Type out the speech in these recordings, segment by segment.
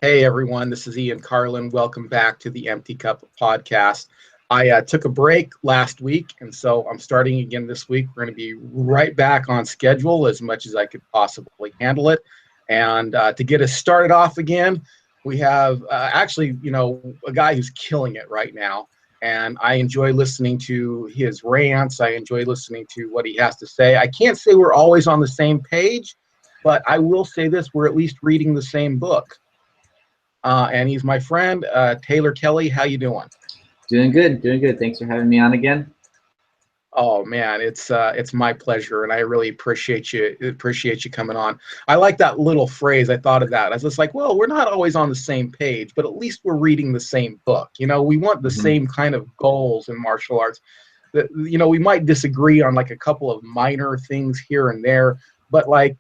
Hey everyone, this is Ian Carlin. Welcome back to the Empty Cup podcast. I took a break last week, and so I'm starting again this week. We're going to be right back on schedule as much as I could possibly handle it. And to get us started off again, we have a guy who's killing it right now. And I enjoy listening to his rants. I enjoy listening to what he has to say. I can't say we're always on the same page, but I will say this: we're at least reading the same book. And he's my friend, Taylor Kelly. How you doing? Doing good, doing good. Thanks for having me on again. Oh man, it's my pleasure, and I really appreciate you coming on. I like that little phrase. I thought of that. I was just like, well, we're not always on the same page, but at least we're reading the same book. We want the Hmm. same kind of goals in martial arts. We might disagree on like a couple of minor things here and there, but like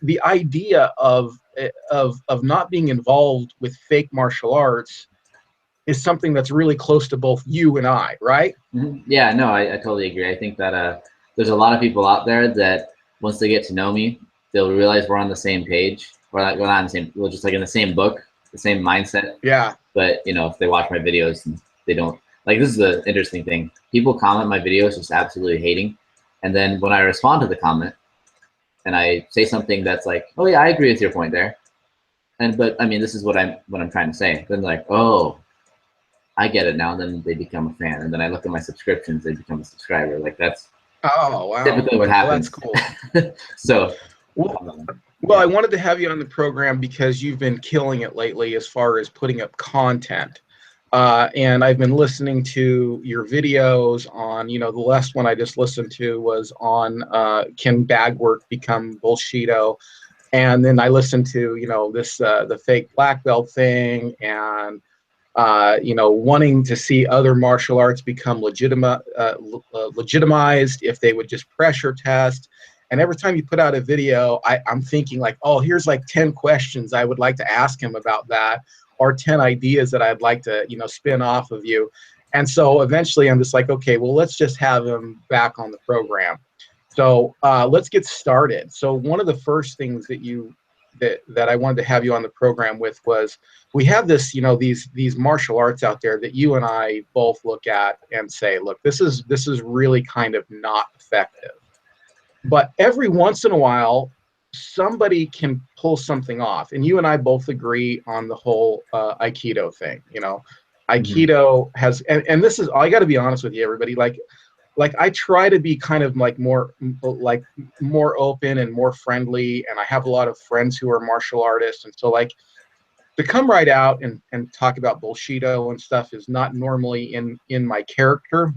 the idea of not being involved with fake martial arts is something that's really close to both you and I, right? Yeah, no, I totally agree. I think that there's a lot of people out there that once they get to know me, they'll realize we're on the same page. We're not on the same, we're just like in the same book, the same mindset. Yeah. But if they watch my videos and they don't like, this is the interesting thing. People comment my videos just absolutely hating, and then when I respond to the comment and I say something that's like, oh yeah, I agree with your point there, but I mean, this is what I'm trying to say. Then like, oh, I get it now, and then they become a fan. And then I look at my subscriptions, they become a subscriber. Like that's Oh, wow. typically what Well, that's happens. cool. So, Well, well, yeah. I wanted to have you on the program because you've been killing it lately as far as putting up content. And I've been listening to your videos on, the last one I just listened to was on can bag work become bullshido? And then I listened to, this the fake black belt thing, and wanting to see other martial arts become legitimized if they would just pressure test. And every time you put out a video, I'm thinking like, oh, here's like 10 questions I would like to ask him about that, or 10 ideas that I'd like to, spin off of you. And so eventually I'm just like, okay, well, let's just have him back on the program. So let's get started. So one of the first things that I wanted to have you on the program with was we have this, these martial arts out there that you and I both look at and say, look, this is really kind of not effective. But every once in a while, somebody can pull something off, and you and I both agree on the whole Aikido thing. Mhm. Aikido has, and this is, I got to be honest with you, everybody. Like I try to be kind of like more open and more friendly, and I have a lot of friends who are martial artists, and so like to come right out and talk about bullshido and stuff is not normally in my character,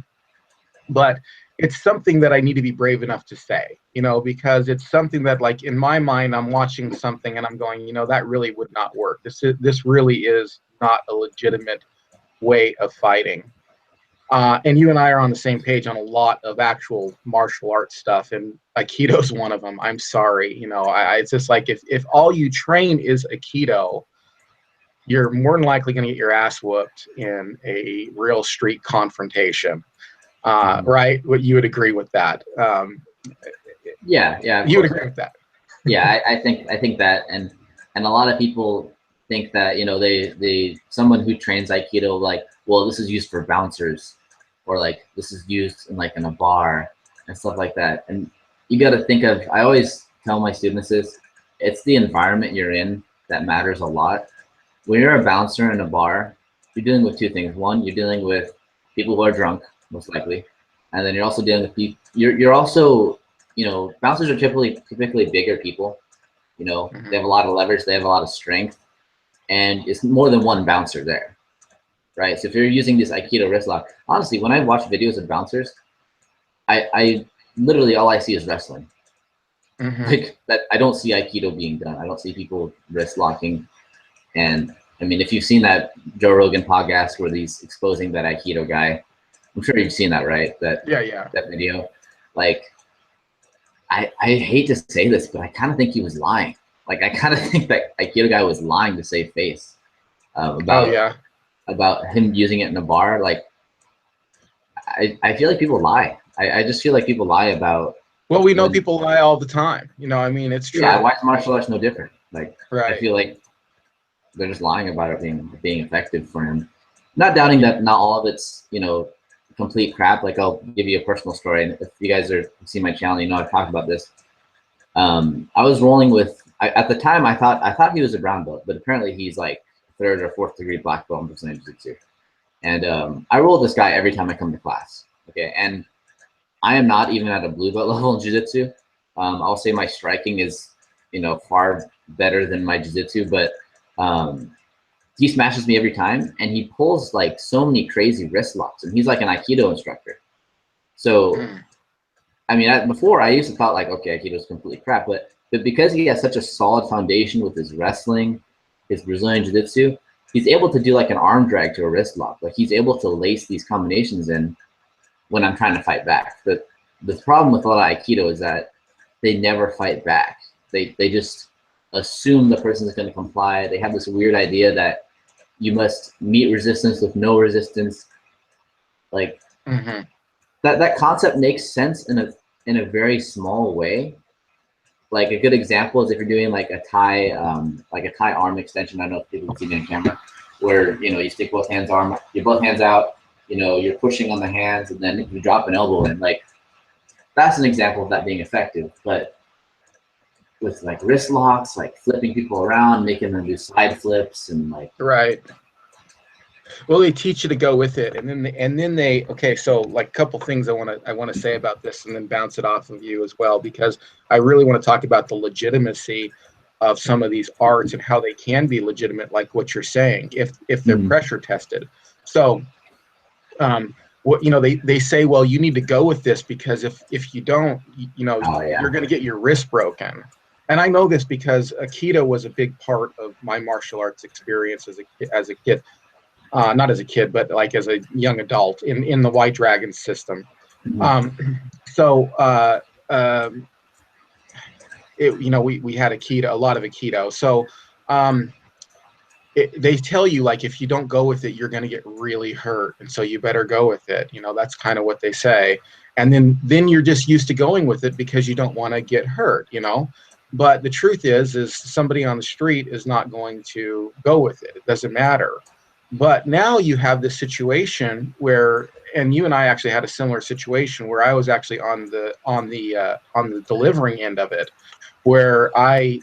but it's something that I need to be brave enough to say, because it's something that like in my mind I'm watching something and I'm going, that really would not work. This really is not a legitimate way of fighting. And you and I are on the same page on a lot of actual martial arts stuff, and Aikido's one of them. I'm sorry, it's just like if all you train is Aikido, you're more than likely going to get your ass whooped in a real street confrontation. Mhm. Right? What you would agree with that? Yeah, yeah, of You would course. agree with that? Yeah, I think that, and a lot of people think that they someone who trains Aikido, like, well, this is used for bouncers, or like this is used in a bar and stuff like that. And you got to think of, I always tell my students this, it's the environment you're in that matters a lot. When you're a bouncer in a bar, you're dealing with two things. One, you're dealing with people who are drunk, most likely, and then you're also dealing with people. You're also, bouncers are typically bigger people. They Mm-hmm. have a lot of leverage, they have a lot of strength, and it's more than one bouncer there, right? So if you're using this Aikido wrist lock, honestly, when I watch videos of bouncers, I literally all I see is wrestling. Mm-hmm. Like that, I don't see Aikido being done. I don't see people wrist locking. And I mean, if you've seen that Joe Rogan podcast where he's exposing that Aikido guy, I'm sure you've seen that, right? That Yeah, yeah. that video. Like, I hate to say this, but I kind of think he was lying. Like, I kind of think that Aikido guy was lying to save face, Oh, about yeah. him using it in a bar. Like, I feel like people lie. I just feel like people lie about Well, we know when. people lie all the time. I mean, it's Yeah, true. why is martial arts no different? Like, I Right. feel like they're just lying about it being effective for him. Not doubting that not all of it's, you know, complete crap. Like, I'll give you a personal story, and if you guys are see my channel, you know I've talked about this. I was rolling with, at the time I thought he was a brown belt, but apparently he's like third or fourth degree black belt in Brazilian Jiu-Jitsu. And I roll this guy every time I come to class. Okay, and I am not even at a blue belt level in Jiu-Jitsu. I'll say my striking is, you know, far better than my Jiu-Jitsu, but he smashes me every time, and he pulls like so many crazy wrist locks, and he's like an Aikido instructor. So, I mean, before I used to thought like, okay, Aikido is completely crap, but because he has such a solid foundation with his wrestling, his Brazilian Jiu-Jitsu, he's able to do like an arm drag to a wrist lock. Like, he's able to lace these combinations in when I'm trying to fight back. But the problem with a lot of Aikido is that they never fight back. They just assume the person is going to comply. They have this weird idea that you must meet resistance with no resistance. Like, that concept makes sense in a very small way. Like, a good example is if you're doing like a Thai arm extension. I don't know if people can see me on camera, where, you know, you stick both hands out, you know, you're pushing on the hands, and then you drop an elbow in. Like, that's an example of that being effective. But with like wrist locks, like flipping people around, making them do side flips, and like, Right. Well, they teach you to go with it, and then they okay. So, like, a couple things I want to say about this, and then bounce it off of you as well, because I really want to talk about the legitimacy of some of these arts and how they can be legitimate, like what you're saying, if they're pressure tested. So, what, you know, they say, well, you need to go with this, because if you don't, you know, oh yeah, you're going to get your wrist broken. And I know this because Aikido was a big part of my martial arts experience as a kid. Not as a kid, but like as a young adult in the White Dragon system. Um, so, you know, we had Aikido, a lot of Aikido. So, they tell you, like, if you don't go with it, you're going to get really hurt, and so you better go with it. You know, that's kind of what they say. And then you're just used to going with it because you don't want to get hurt. You know, but the truth is somebody on the street is not going to go with it. It doesn't matter. But now you have this situation where, and you and I actually had a similar situation where I was actually on the delivering end of it, where I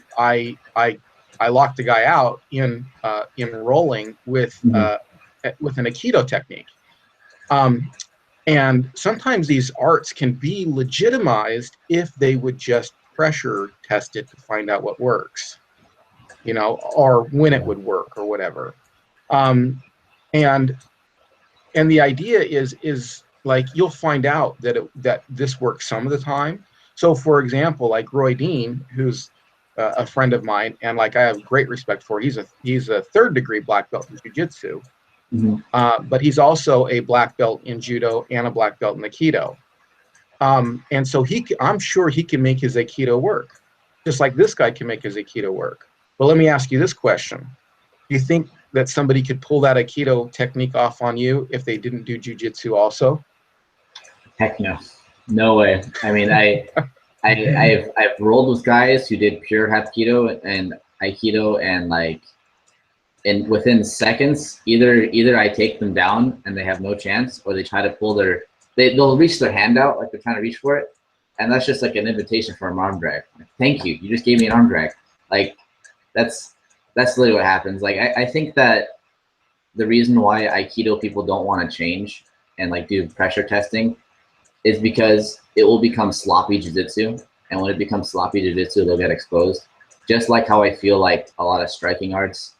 locked the guy out in rolling with an Aikido technique. And sometimes these arts can be legitimized if they would just pressure test it to find out what works, you know, or when it would work or whatever. Um, and and the idea is like, you'll find out that this works some of the time. So, for example, like Roy Dean, who's a friend of mine, and like I have great respect for. He's a third degree black belt in jiu-jitsu, but he's also a black belt in judo and a black belt in aikido. And so I'm sure he can make his aikido work, just like this guy can make his aikido work. But let me ask you this question: do you think that somebody could pull that aikido technique off on you if they didn't do jiu-jitsu also? heck no, no way. I mean, I've rolled with guys who did pure Hapkido and Aikido, and like, in within seconds, either I take them down and they have no chance, or they try to pull they'll reach their hand out like they're trying to reach for it, and that's just like an invitation for an arm drag. Like, thank you, you just gave me an arm drag. Like, that's literally what happens. Like, I think that the reason why Aikido people don't want to change and like do pressure testing is because it will become sloppy jiu-jitsu, and when it becomes sloppy jiu-jitsu, they'll get exposed. Just like how I feel like a lot of striking arts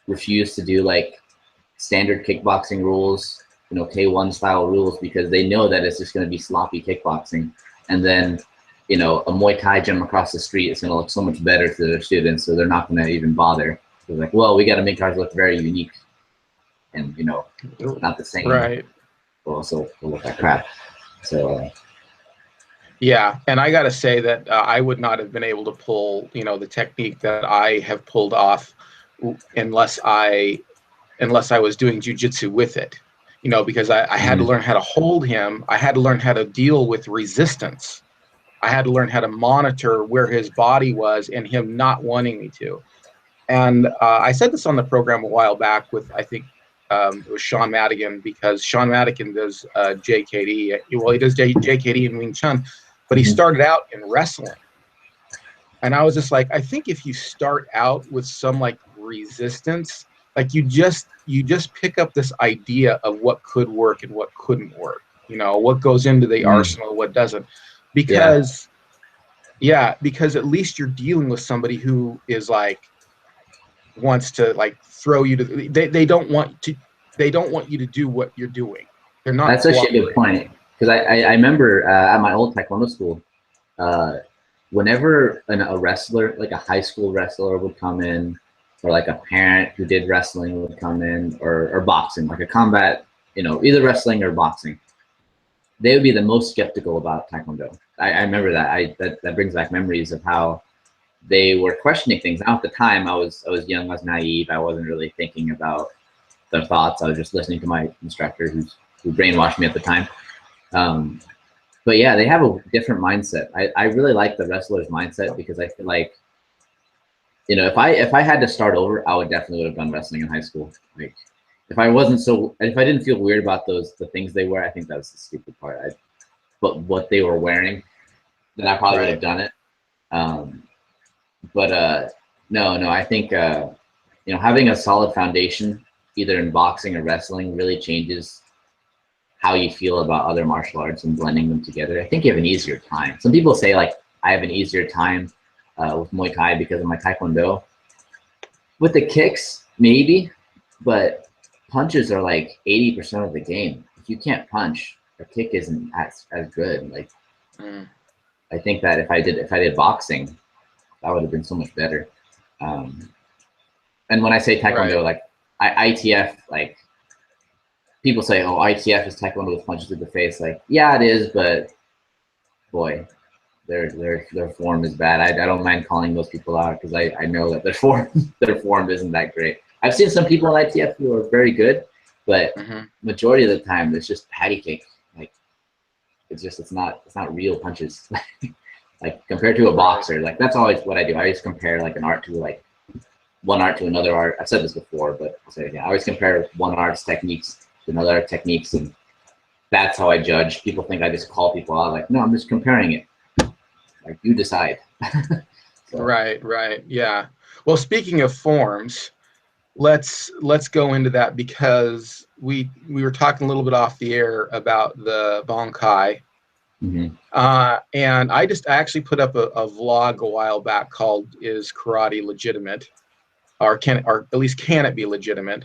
refuse to do like standard kickboxing rules, you know, K1 style rules, because they know that it's just going to be sloppy kickboxing. And then, you know, a Muay Thai gym across the street is going to look so much better to their students, so they're not going to even bother. They're like, well, we got to make ours look very unique and, you know, not the same. Right. Well, so we'll look like crap. So Yeah, and I got to say that I would not have been able to pull, you know, the technique that I have pulled off unless I was doing jujitsu with it, you know, because I had to learn how to hold him. I had to learn how to deal with resistance. I had to learn how to monitor where his body was and him not wanting me to. And I said this on the program a while back with, I think it was Sean Madigan, because Sean Madigan does JKD. Well, he does JKD and Wing Chun, but he Mhm. started out in wrestling. And I was just like, I think if you start out with some like resistance, like you just pick up this idea of what could work and what couldn't work. You know, what goes into the Mm. arsenal, what doesn't. Yeah, Because yeah, because at least you're dealing with somebody who is like wants to like throw you to they don't want you to do what you're doing. They're not that's actually a good cooperating. point because I remember at my old taekwondo school, uh, whenever a wrestler, like a high school wrestler, would come in, or like a parent who did wrestling would come in, or boxing, like a combat, either wrestling or boxing, they would be the most skeptical about taekwondo. I remember that. That brings back memories of how they were questioning things. Now at the time, I was young, I was naive, I wasn't really thinking about their thoughts. I was just listening to my instructor who brainwashed me at the time. Um, but yeah, they have a different mindset. I really like the wrestler's mindset because I feel like, if I had to start over, I would definitely would have done wrestling in high school. Like if I didn't feel weird about the things they wear, I think that was the stupid part. But what they were wearing, then I probably would have Right. done it. Um, but no, I think having a solid foundation, either in boxing or wrestling, really changes how you feel about other martial arts and blending them together. I think you have an easier time. Some people say like I have an easier time with Muay Thai because of my Taekwondo. With the kicks, maybe, but punches are like 80% of the game. If you can't punch, a kick isn't as good. Like Mm, I think that if I did boxing, that would have been so much better. Um, and when I say right. Taekwondo, like ITF, like people say, oh, ITF is Taekwondo with punches to the face. Like, yeah, it is, but boy, their form is bad. I don't mind calling those people out because I know that their form their form isn't that great. I've seen some people in ITF who are very good, but Mm-hmm. majority of the time it's just patty cake. Like it's not real punches. Like compared to a Right. boxer, like that's always what I do. I always compare like an art to like one art to another art. I've said this before, but I'll say it again. I always compare one art's techniques to another art techniques, and that's how I judge. People think I just call people out. Like, no, I'm just comparing it. Like, you decide. So, Right. Right. Yeah. Well, speaking of forms, let's go into that because we were talking a little bit off the air about the bunkai. mhm. And I actually put up a vlog a while back called "Is Karate Legitimate?" or at least can it be legitimate?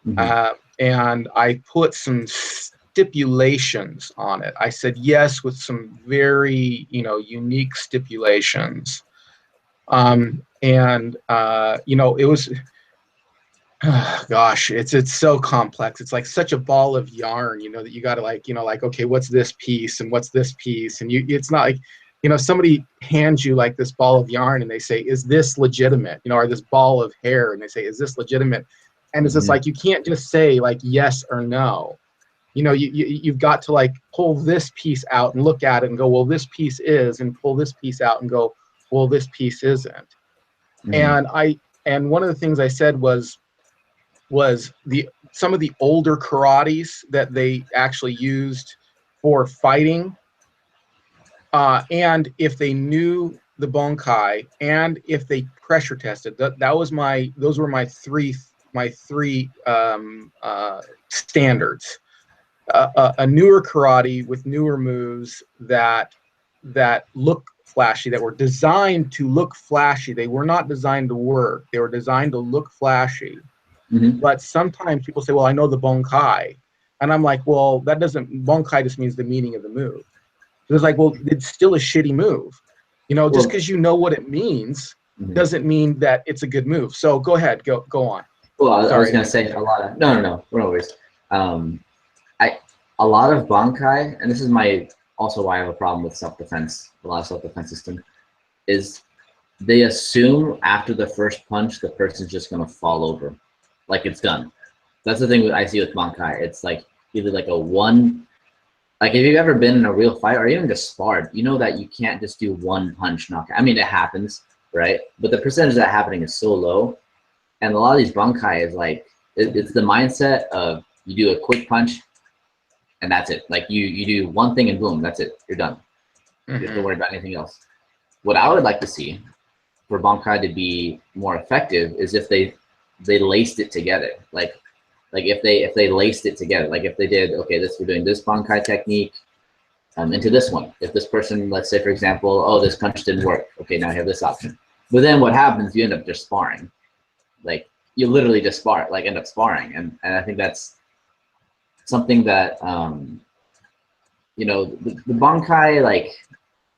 Mhm. Uh, and I put some stipulations on it. I said yes with some very unique stipulations. And it was gosh, it's so complex. It's like such a ball of yarn, that you got to like, like, okay, what's this piece and what's this piece? And it's not like, somebody hands you like this ball of yarn and they say, is this legitimate? Or this ball of hair and they say, is this legitimate? And it's just Mhm. like, you can't just say like yes or no. You've got to like pull this piece out and look at it and go, well, this piece is, and pull this piece out and go, well, this piece isn't. Mhm. And one of the things I said was the some of the older karates that they actually used for fighting, and if they knew the bunkai, and if they pressure tested. That was those were my three standards. A newer karate with newer moves that look flashy, that were designed to look flashy. They were not designed to work. They were designed to look flashy. Mhm. But sometimes people say, well, I know the bunkai. And I'm like, well, that doesn't, bunkai just means the meaning of the move. It's like, well, it's still a shitty move. Just Well, because you know what it means mhm. doesn't mean that it's a good move. So go ahead, go on. Well, I Sorry, was I gonna didn't mean to say a interject. lot of no, no, no, no worries. Um, I a lot of bankai, and this is my also why I have a problem with self defense. A lot of self defense system is they assume after the first punch the person's just gonna fall over, like it's done. That's the thing I see with bankai. It's like either like a one. Like if you've ever been in a real fight or even just sparred, you know that you can't just do one punch knockout. I mean, it happens, right? But the percentage of that happening is so low And a lot of these bunkai is like, it's the mindset of you do a quick punch and that's it. Like you do one thing and boom, that's it. You're done. You don't have to worry about anything else. What I would like to see for bunkai to be more effective is if they laced it together. Like if they laced it together. Like if they did, okay, we're doing this bunkai technique into this one. If this person, let's say for example, oh, this punch didn't work. Okay, now I have this option. But then what happens? You end up just sparring. Like you literally just spar, like end up sparring, and I think that's something that you know, the bunkai, like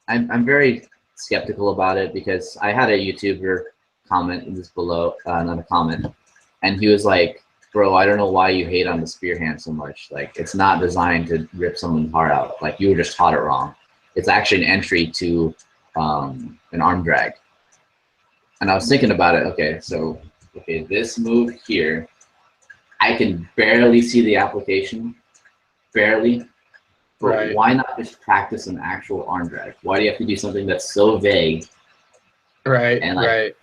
I'm very skeptical about it because I had a YouTuber comment in this below, not a comment, and he was like, bro, I don't know why you hate on the spear hand so much. Like it's not designed to rip someone's heart out. Like you were just taught it wrong. It's actually an entry to an arm drag. And I was thinking about it. Okay, so this move here, I can barely see the application, barely. But Right. why not just practice an actual arm drag? Why do you have to do something that's so vague? Right. And Right.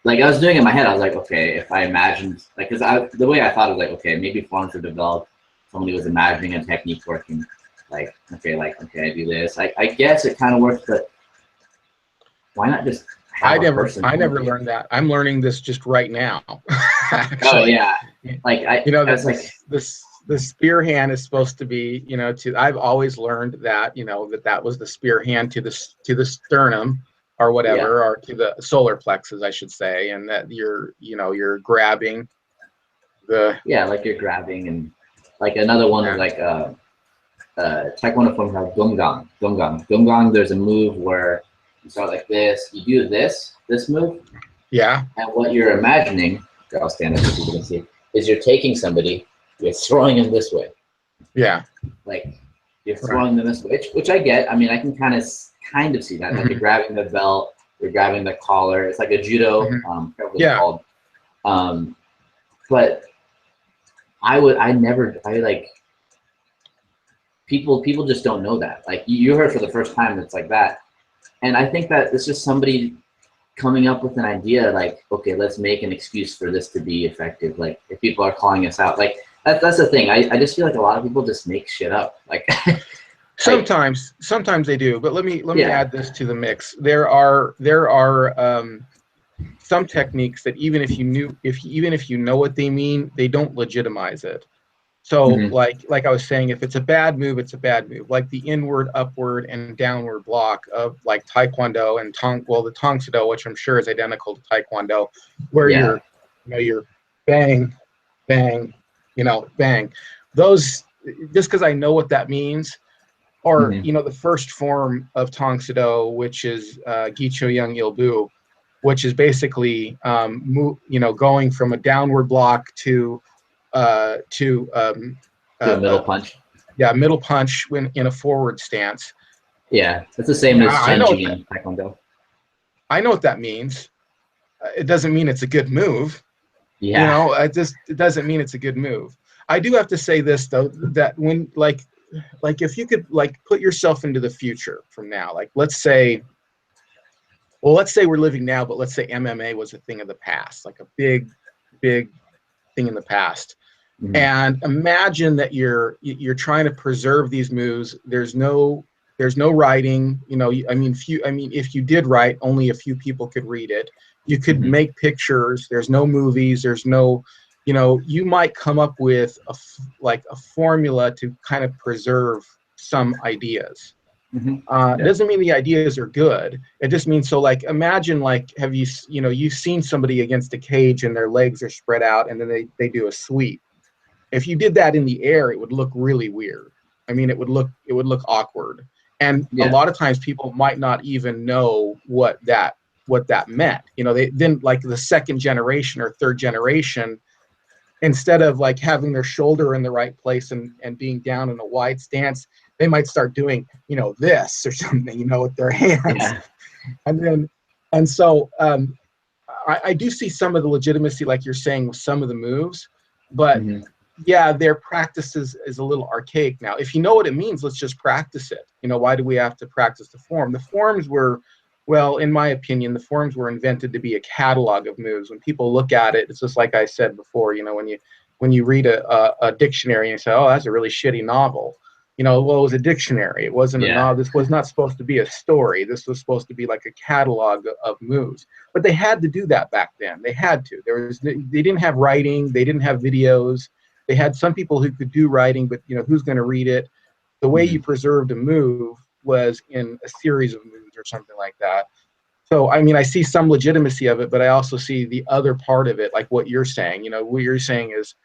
like I was doing it in my head, I was like, okay, if I imagined, like, because the way I thought was like, okay, maybe forms were developed. Somebody was imagining a technique working. Like, okay, I do this. I guess it kind of works, but why not just have a person? I never learned that. I'm learning this just right now. Oh Actually, yeah, like you know I that was like, the spear hand is supposed to be, you know, to I've always learned that, you know, that was the spear hand to the sternum or yeah, whatever, or to the solar plexus, I should say, and that you're grabbing the yeah, like you're grabbing, and like another one is yeah like taekwondo form called gungang. Gungang. There's a move where you start like this, you do this move, yeah and what you're imagining, I'll stand up so people can see, is you're taking somebody, you're throwing them this way. yeah Like you're right. throwing them this way, which I get. I mean, I can kind of see that. Like you're Hmm. grabbing the belt, you're grabbing the collar. It's like a judo, Hmm. what it's Yeah. called. But I never, I like, people just don't know that. Like you heard for the first time, it's like that. And I think that it's just somebody coming up with an idea like, okay, let's make an excuse for this to be effective. Like if people are calling us out, like that's the thing. I just feel like a lot of people just make shit up. Like, like Sometimes they do, but let me yeah, add this to the mix. There are some techniques that even if you know what they mean, they don't legitimize it. So hmm, like I was saying, if it's a bad move, it's a bad move. Like the inward, upward, and downward block of like Taekwondo and the Tong Soo Do, which I'm sure is identical to Taekwondo, where yeah, you're bang, bang, bang. Those, just because I know what that means, or hmm, the first form of Tong Soo Do, which is Gicho Young Il Bu, which is basically going from a downward block to to a uh, middle uh, punch. yeah, middle punch when in a forward stance. Yeah, it's the same Yeah, as changing in Taekwondo. I know what that means. It doesn't mean it's a good move. Yeah, It doesn't mean it's a good move. I do have to say this though, that when like if you could like put yourself into the future from now, like let's say we're living now, but let's say MMA was a thing of the past, like a big thing in the past. hmm, And imagine that you're trying to preserve these moves. There's no writing. I mean, if you did write, only a few people could read it. You could hmm, make pictures. There's no movies. There's no, you might come up with like a formula to kind of preserve some ideas. hmm, It yeah, doesn't mean the ideas are good. It just means, so like imagine, like, have you've seen somebody against a cage and their legs are spread out and then they do a sweep. If you did that in the air, it would look really weird. I mean, it would look awkward. And a yeah, lot of times people might not even know what that meant. They then, like, the second generation or third generation, instead of like having their shoulder in the right place and being down in a wide stance, they might start doing, this or something, with their hands. yeah, And then, and so I do see some of the legitimacy, like you're saying, with some of the moves, but hmm, yeah, their practice is a little archaic now. If you know what it means, let's just practice it. Why do we have to practice the form? The forms were Well, in my opinion, the forms were invented to be a catalog of moves. When people look at it, it's just like I said before. When you read a dictionary and you say, "Oh, that's a really shitty novel," well, it was a dictionary. It wasn't a Yeah. novel. This was not supposed to be a story. This was supposed to be like a catalog of moves. But they had to do that back then. They had to. They didn't have writing. They didn't have videos. They had some people who could do writing, but who's going to read it? The way Hmm. you preserved a move was in a series of moves or something like that. So, I mean, I see some legitimacy of it, but I also see the other part of it, like what you're saying. What you're saying is,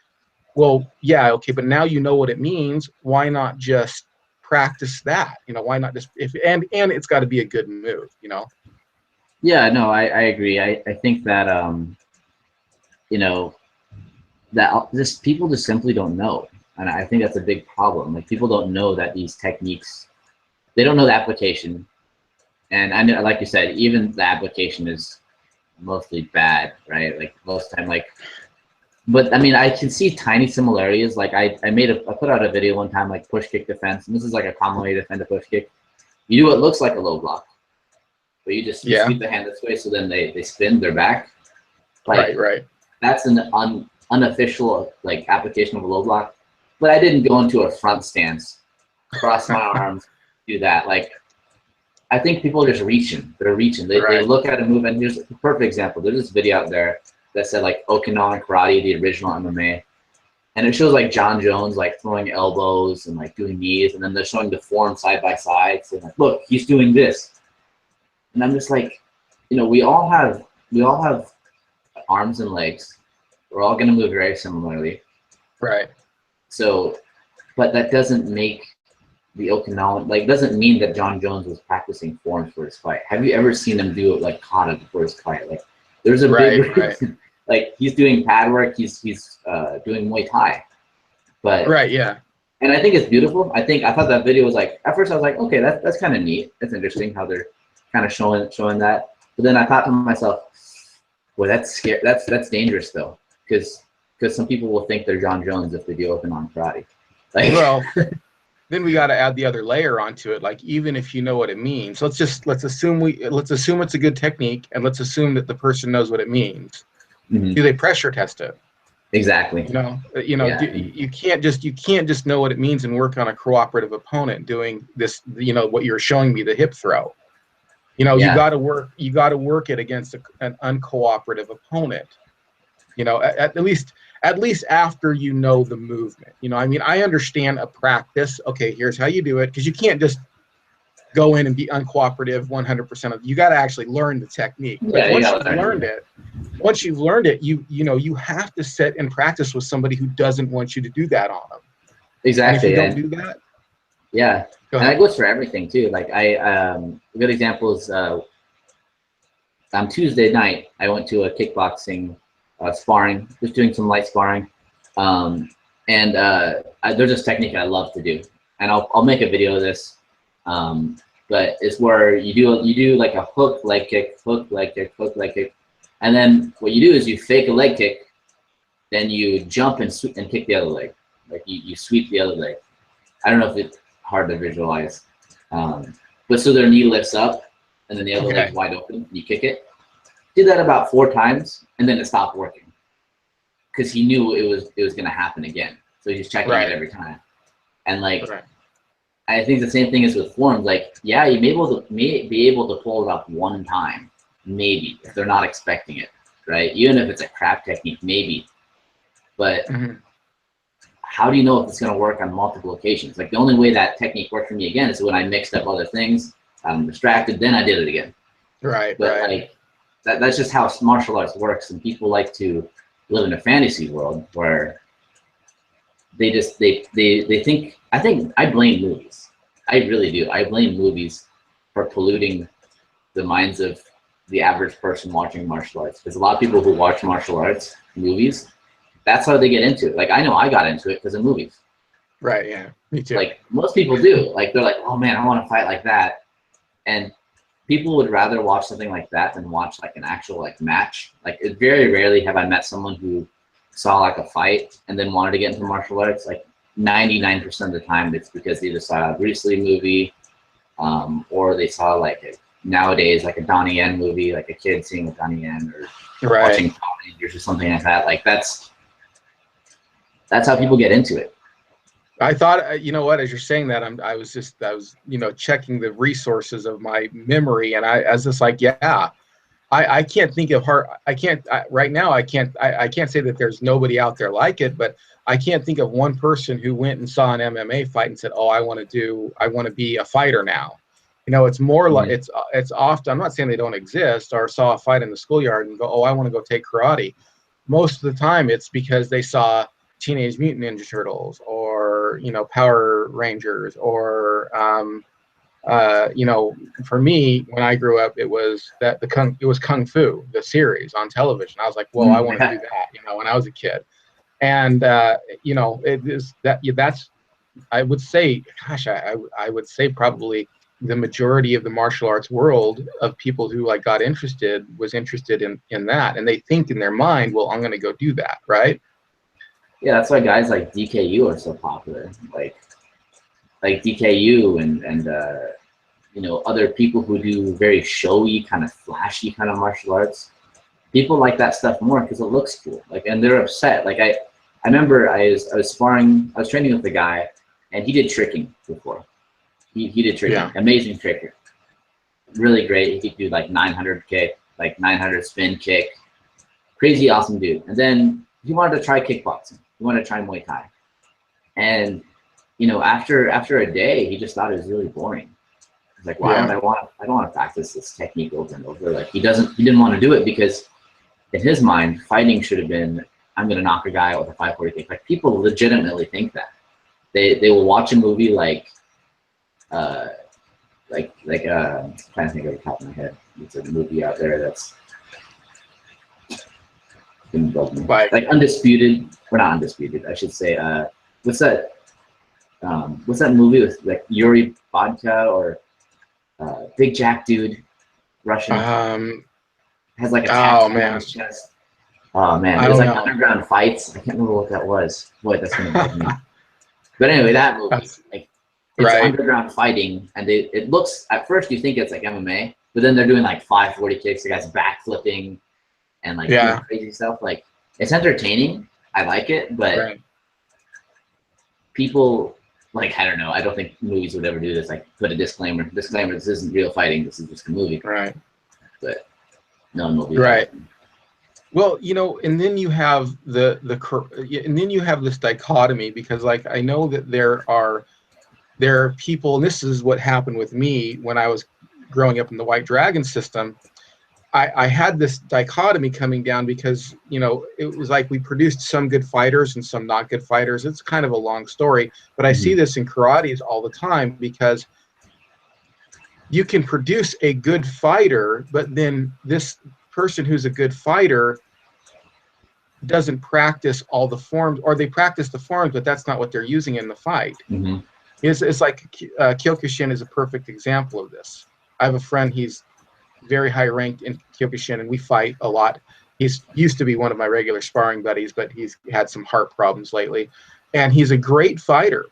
well, yeah, okay, but now you know what it means. Why not just practice that? Why not just if and it's got to be a good move. Yeah, no, I agree. I think that you know that just people just simply don't know, and I think that's a big problem. Like people don't know that these techniques, they don't know the application, and I know, like you said, even the application is mostly bad, right? Like most of the time, like, but I mean, I can see tiny similarities. Like I put out a video one time, like push kick defense, and this is like a common way to defend a push kick. You do what looks like a low block, but you Yeah. sweep the hand this way, so then they spin their back. Right. Like Right. that's an unofficial like application of a low block. But I didn't go into a front stance, cross my arms, do that. Like I think people are just reaching. They're reaching. They Right. look at a move, and here's a perfect example. There's this video out there that said like Okinawan karate, the original MMA, and it shows like John Jones like throwing elbows and like doing knees, and then they're showing the form side by side, saying like, look, he's doing this, and I'm just like, we all have arms and legs. We're all gonna move very similarly. Right. So, but that doesn't make the Okinawan, like, doesn't mean that John Jones was practicing forms for his fight. Have you ever seen him do it like kata before his fight? Like, there's a big Right. Right. reason. Like, he's doing pad work. He's doing Muay Thai. But Right. Yeah. and I think it's beautiful. I thought that video was like, at first I was like, okay, that's kind of neat. It's interesting how they're kind of showing that. But then I thought to myself, well, that's scary. That's dangerous though, because some people will think they're John Jones if they do open on karate. Like, Well, then we got to add the other layer onto it. Like, even if you know what it means, let's assume it's a good technique, and let's assume that the person knows what it means. mhm, Do they pressure test it? exactly. Yeah. You can't just know what it means and work on a cooperative opponent doing this. What you're showing me, the hip throw. You Yeah. got to work it against an uncooperative opponent. At least after you know the movement. I mean, I understand a practice. Okay, here's how you do it, because you can't just go in and be uncooperative 100% of. You got to actually learn the technique. But Yeah, you gotta learn. once you've learned it, you have to sit and practice with somebody who doesn't want you to do that on them. And if you Exactly. don't And do that, yeah, go and that ahead. goes for everything too. Like a good example is on Tuesday night I went to a kickboxing sparring, just doing some light sparring, um, and there's this technique I love to do, and I'll make a video of this. But it's where you do like a hook leg kick, hook leg kick, hook leg kick, and then what you do is you fake a leg kick, then you jump and and kick the other leg, like you sweep the other leg. I don't know if it's hard to visualize, but so their knee lifts up, and then the other leg's Okay. wide open. And you kick it. Did that about 4 times, and then it stopped working because he knew it was going to happen again. So he's checking it Right. every time, and like Right. I think the same thing is with forms. Like, yeah, you may be able to pull it off one time, maybe if they're not expecting it, right? Even if it's a crap technique, maybe. But Mm-hmm. how do you know if it's going to work on multiple occasions? Like the only way that technique worked for me again is when I mixed up other things, I'm distracted, then I did it again. Right. But Right. like that's just how martial arts works, and people like to live in a fantasy world where they think. I think I blame movies. I really do. I blame movies for polluting the minds of the average person watching martial arts. There's a lot of people who watch martial arts movies. That's how they get into it. Like I know I got into it because of movies. Right. Yeah. Me too. Like most people do. Like they're like, oh man, I want to fight like that. And people would rather watch something like that than watch like an actual like match. Like it very rarely have I met someone who saw like a fight and then wanted to get into martial arts. Like 99% of the time, it's because they either saw a Bruce Lee movie, or they saw like nowadays, like a Donnie Yen movie, like a kid seeing a Donnie Yen or Right. watching Power Rangers or something like that. Like that's how people get into it. I thought, you know what, as you're saying that, I was, you know, checking the resources of my memory, and I was just like, yeah, I can't think of her. I can't right now. I can't say that there's nobody out there like it, but I can't think of one person who went and saw an MMA fight and said, "Oh, I want to be a fighter now." You know, it's more like Mhm. it's often. I'm not saying they don't exist or saw a fight in the schoolyard and go, "Oh, I want to go take karate." Most of the time, it's because they saw Teenage Mutant Ninja Turtles or, you know, Power Rangers or you know, for me, when I grew up, it was Kung Fu, the series on television. I was like, whoa, I want to do that, you know, when I was a kid. And you know, it is that yeah, that's I would say, gosh, I would say probably the majority of the martial arts world of people who like got interested was interested in that, and they think in their mind, well, I'm going to go do that, right? Yeah, that's why guys like DKU are so popular. Like DKU and you know, other people who do very showy, kind of flashy kind of martial arts. People like that stuff more because it looks cool. Like, and they're upset. Like I remember I was sparring, I was training with a guy, and he did tricking before. He did tricking, Yeah, amazing tricker, really great. He could do like 900 kick, like 900 spin kick, crazy awesome dude. And then he wanted to try kickboxing. He wanted to try Muay Thai, and you know, after a day, he just thought it was really boring. He's like, why would yeah, I don't want to practice this technique over and over. Like he didn't want to do it because in his mind, fighting should have been, I'm going to knock a guy out with a 540 kick. Like people legitimately think that. They will watch a movie uh, I'm trying to think of the top of my head. It's a movie out there that's been built me. like Like Undisputed, or not Undisputed, I should say. What's that? What's that movie with like Yuri Vodka or Big Jack dude, Russian, um, has like a oh tattoo on man, his chest. Oh man, I it was don't like know. Underground Fights. I can't remember what that was. Boy, that's gonna bug me. But anyway, that movie, That's like, it's right. underground fighting, and it looks at first you think it's like MMA, but then they're doing like 540 kicks, the guy's backflipping and like doing Yeah, crazy stuff. Like it's entertaining. I like it, but right. people like I don't know. I don't think movies would ever do this. Like put a disclaimer. Disclaimer: this isn't real fighting. This is just a movie. Right. But no one will do that. Right. Well, you know, and then you have and then you have this dichotomy because, like, I know that there are people, and this is what happened with me when I was growing up in the White Dragon system. I had this dichotomy coming down because, you know, it was like we produced some good fighters and some not good fighters. It's kind of a long story, but I see Mm-hmm. this in karates all the time because you can produce a good fighter, but then this person who's a good fighter doesn't practice all the forms, or they practice the forms, but that's not what they're using in the fight. Mm-hmm. It's like Kyokushin is a perfect example of this. I have a friend, he's very high ranked in Kyokushin, and we fight a lot. He's used to be one of my regular sparring buddies, but he's had some heart problems lately. And he's a great fighter.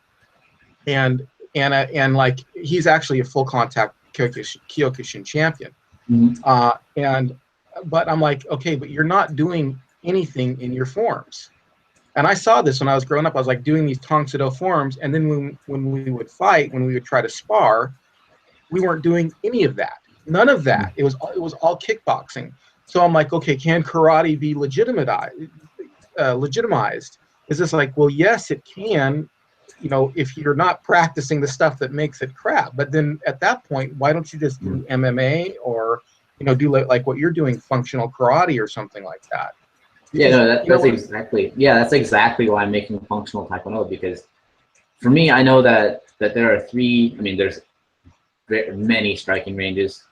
And and like he's actually a full contact Kyokushin champion. Mm-hmm. And but I'm like, okay, but you're not doing anything in your forms. And I saw this when I was growing up. I was like doing these Tong Soo Do forms, and then when we would fight, when we would try to spar, we weren't doing any of that. None of that. It was all kickboxing. So I'm like, okay, can karate be legitimized? Is this like, well, yes, it can. You know, if you're not practicing the stuff that makes it crap. But then at that point, why don't you just Mm-hmm. do MMA or, you know, do like what you're doing, functional karate or something like that? Yeah, Because no, you know what? that's exactly why I'm making functional taekwondo because for me, I know that there are three. I mean, there's many striking ranges,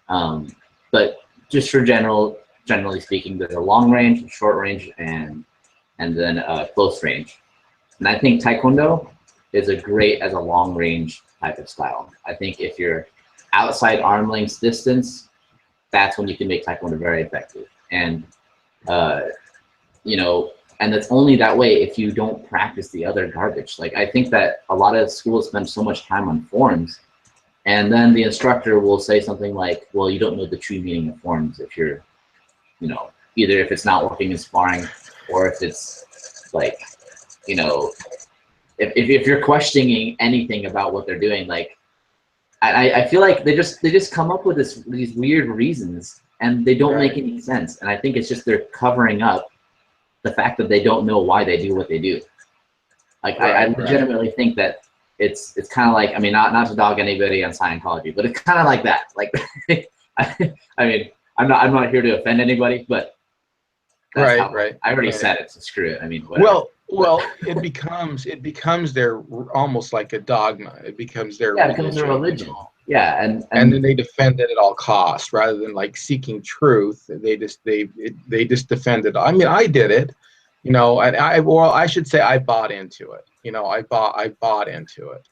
um, but just for generally speaking, there's a long range, short range, and then a close range. And I think taekwondo is a great as a long range type of style. I think if you're outside arm length distance, that's when you can make taekwondo very effective. And uh, you know, and it's only that way if you don't practice the other garbage. Like I think that a lot of schools spend so much time on forms And then the instructor will say something like, well, you don't know the true meaning of forms if you're, you know, either if it's not working in sparring, or if it's like, you know, if you're questioning anything about what they're doing, like I feel like they just come up with these weird reasons, and they don't make any sense. And I think it's just they're covering up the fact that they don't know why they do what they do. Like I legitimately think that it's kind of like, I mean, not to dog anybody on Scientology, but it's kind of like that. Like I mean, I'm not here to offend anybody, but that's how I already said it, so screw it. I mean, whatever. Well, it becomes their almost like a dogma. It becomes their religion. It becomes their religion. Yeah, and then they defend it at all costs rather than like seeking truth. They just defend it. I mean, I did it, you know, and I should say I bought into it. You know, I bought into it.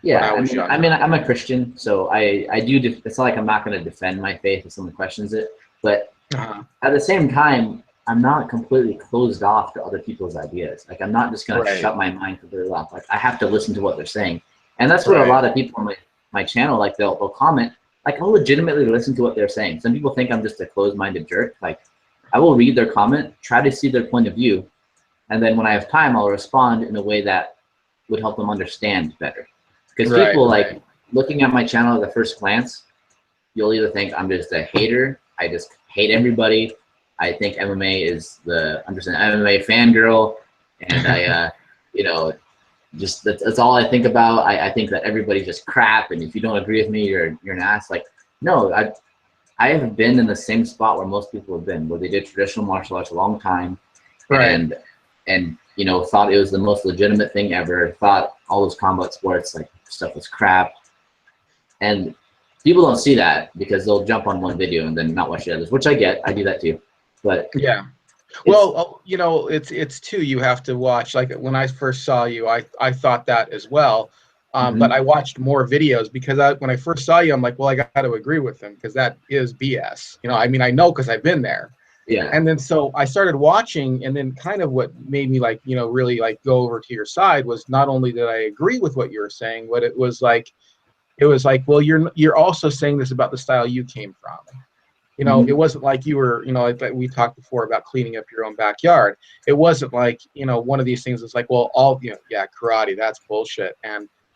Yeah, I mean, I'm a Christian, so I do. It's not like I'm not going to defend my faith if someone questions it, but at the same time, I'm not completely closed off to other people's ideas. Like, I'm not just going to shut my mind completely off. Like, I have to listen to what they're saying. And that's what a lot of people on my channel, like, they'll comment. Like, I'll legitimately listen to what they're saying. Some people think I'm just a closed-minded jerk. Like, I will read their comment, try to see their point of view, and then when I have time, I'll respond in a way that would help them understand better. Because people, like, looking at my channel at the first glance, you'll either think I'm just a hater, I just hate everybody, I think MMA is I'm just an MMA fangirl, and I, you know, just that's all I think about. I think that everybody's just crap, and if you don't agree with me, you're an ass. Like, no, I have been in the same spot where most people have been, where they did traditional martial arts a long time, and you know, thought it was the most legitimate thing ever. Thought all those combat sports like stuff was crap, and people don't see that because they'll jump on one video and then not watch the others, which I get. I do that too. But yeah, well, you know, it's too, you have to watch. Like, when I first saw you, I thought that as well, but I watched more videos because when I first saw you, I'm like, well, I got to agree with him because that is BS. You know, I mean, I know because I've been there. Yeah. And then so I started watching, and then kind of what made me, like, you know, really like go over to your side was not only did I agree with what you were saying, but it was like, well, you're also saying this about the style you came from. You know, it wasn't like you were, you know, like we talked before about cleaning up your own backyard. It wasn't like, you know, one of these things is like, well, you know, yeah, karate, that's bullshit.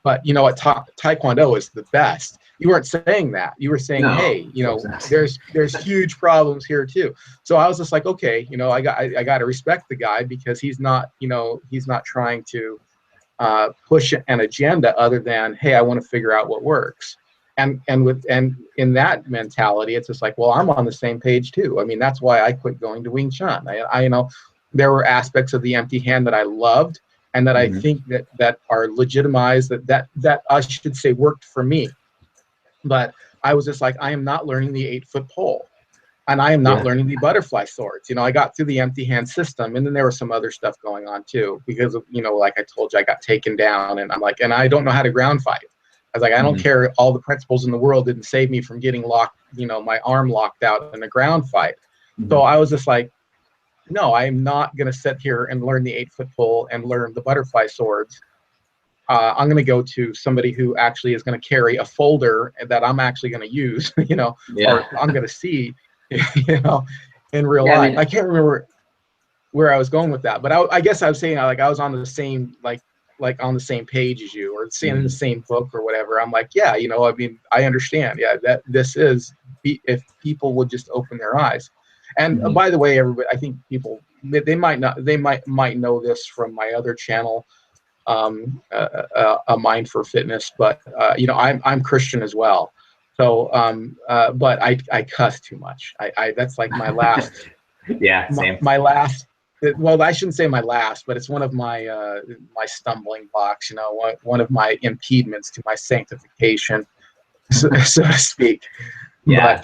But you know what, Taekwondo is the best. You weren't saying that. You were saying, hey, you know, there's huge problems here too. So I was just like, okay, you know, I got to respect the guy because he's not, you know, he's not trying to push an agenda other than, hey, I want to figure out what works. And in that mentality, it's just like, well, I'm on the same page too. I mean, that's why I quit going to Wing Chun. I you know, there were aspects of the empty hand that I loved and that I think that are legitimized, that I should say worked for me. But I was just like, I am not learning the 8-foot pole. And I am not learning the butterfly swords. You know, I got through the empty hand system, and then there was some other stuff going on too, because of, you know, like I told you, I got taken down, and I'm like, and I don't know how to ground fight. I was like, I don't care. All the principles in the world didn't save me from getting locked, you know, my arm locked out in a ground fight. So I was just like, no, I'm not going to sit here and learn the 8-foot pole and learn the butterfly swords. I'm going to go to somebody who actually is going to carry a folder that I'm actually going to use, you know, or I'm going to see, you know, in real life. I mean, I can't remember where I was going with that, but I guess I was saying, like, I was on the same, like on the same page as you, or seeing in the same book or whatever. I'm like, yeah, you know, I mean, I understand. Yeah, that this is, if people would just open their eyes. And by the way, everybody, I think people, they might know this from my other channel, a Mind for Fitness, but you know, I'm Christian as well. So, but I cuss too much. That's like my last, same. my last. Well, I shouldn't say my last, but it's one of my my stumbling blocks. You know, one of my impediments to my sanctification, so to speak. But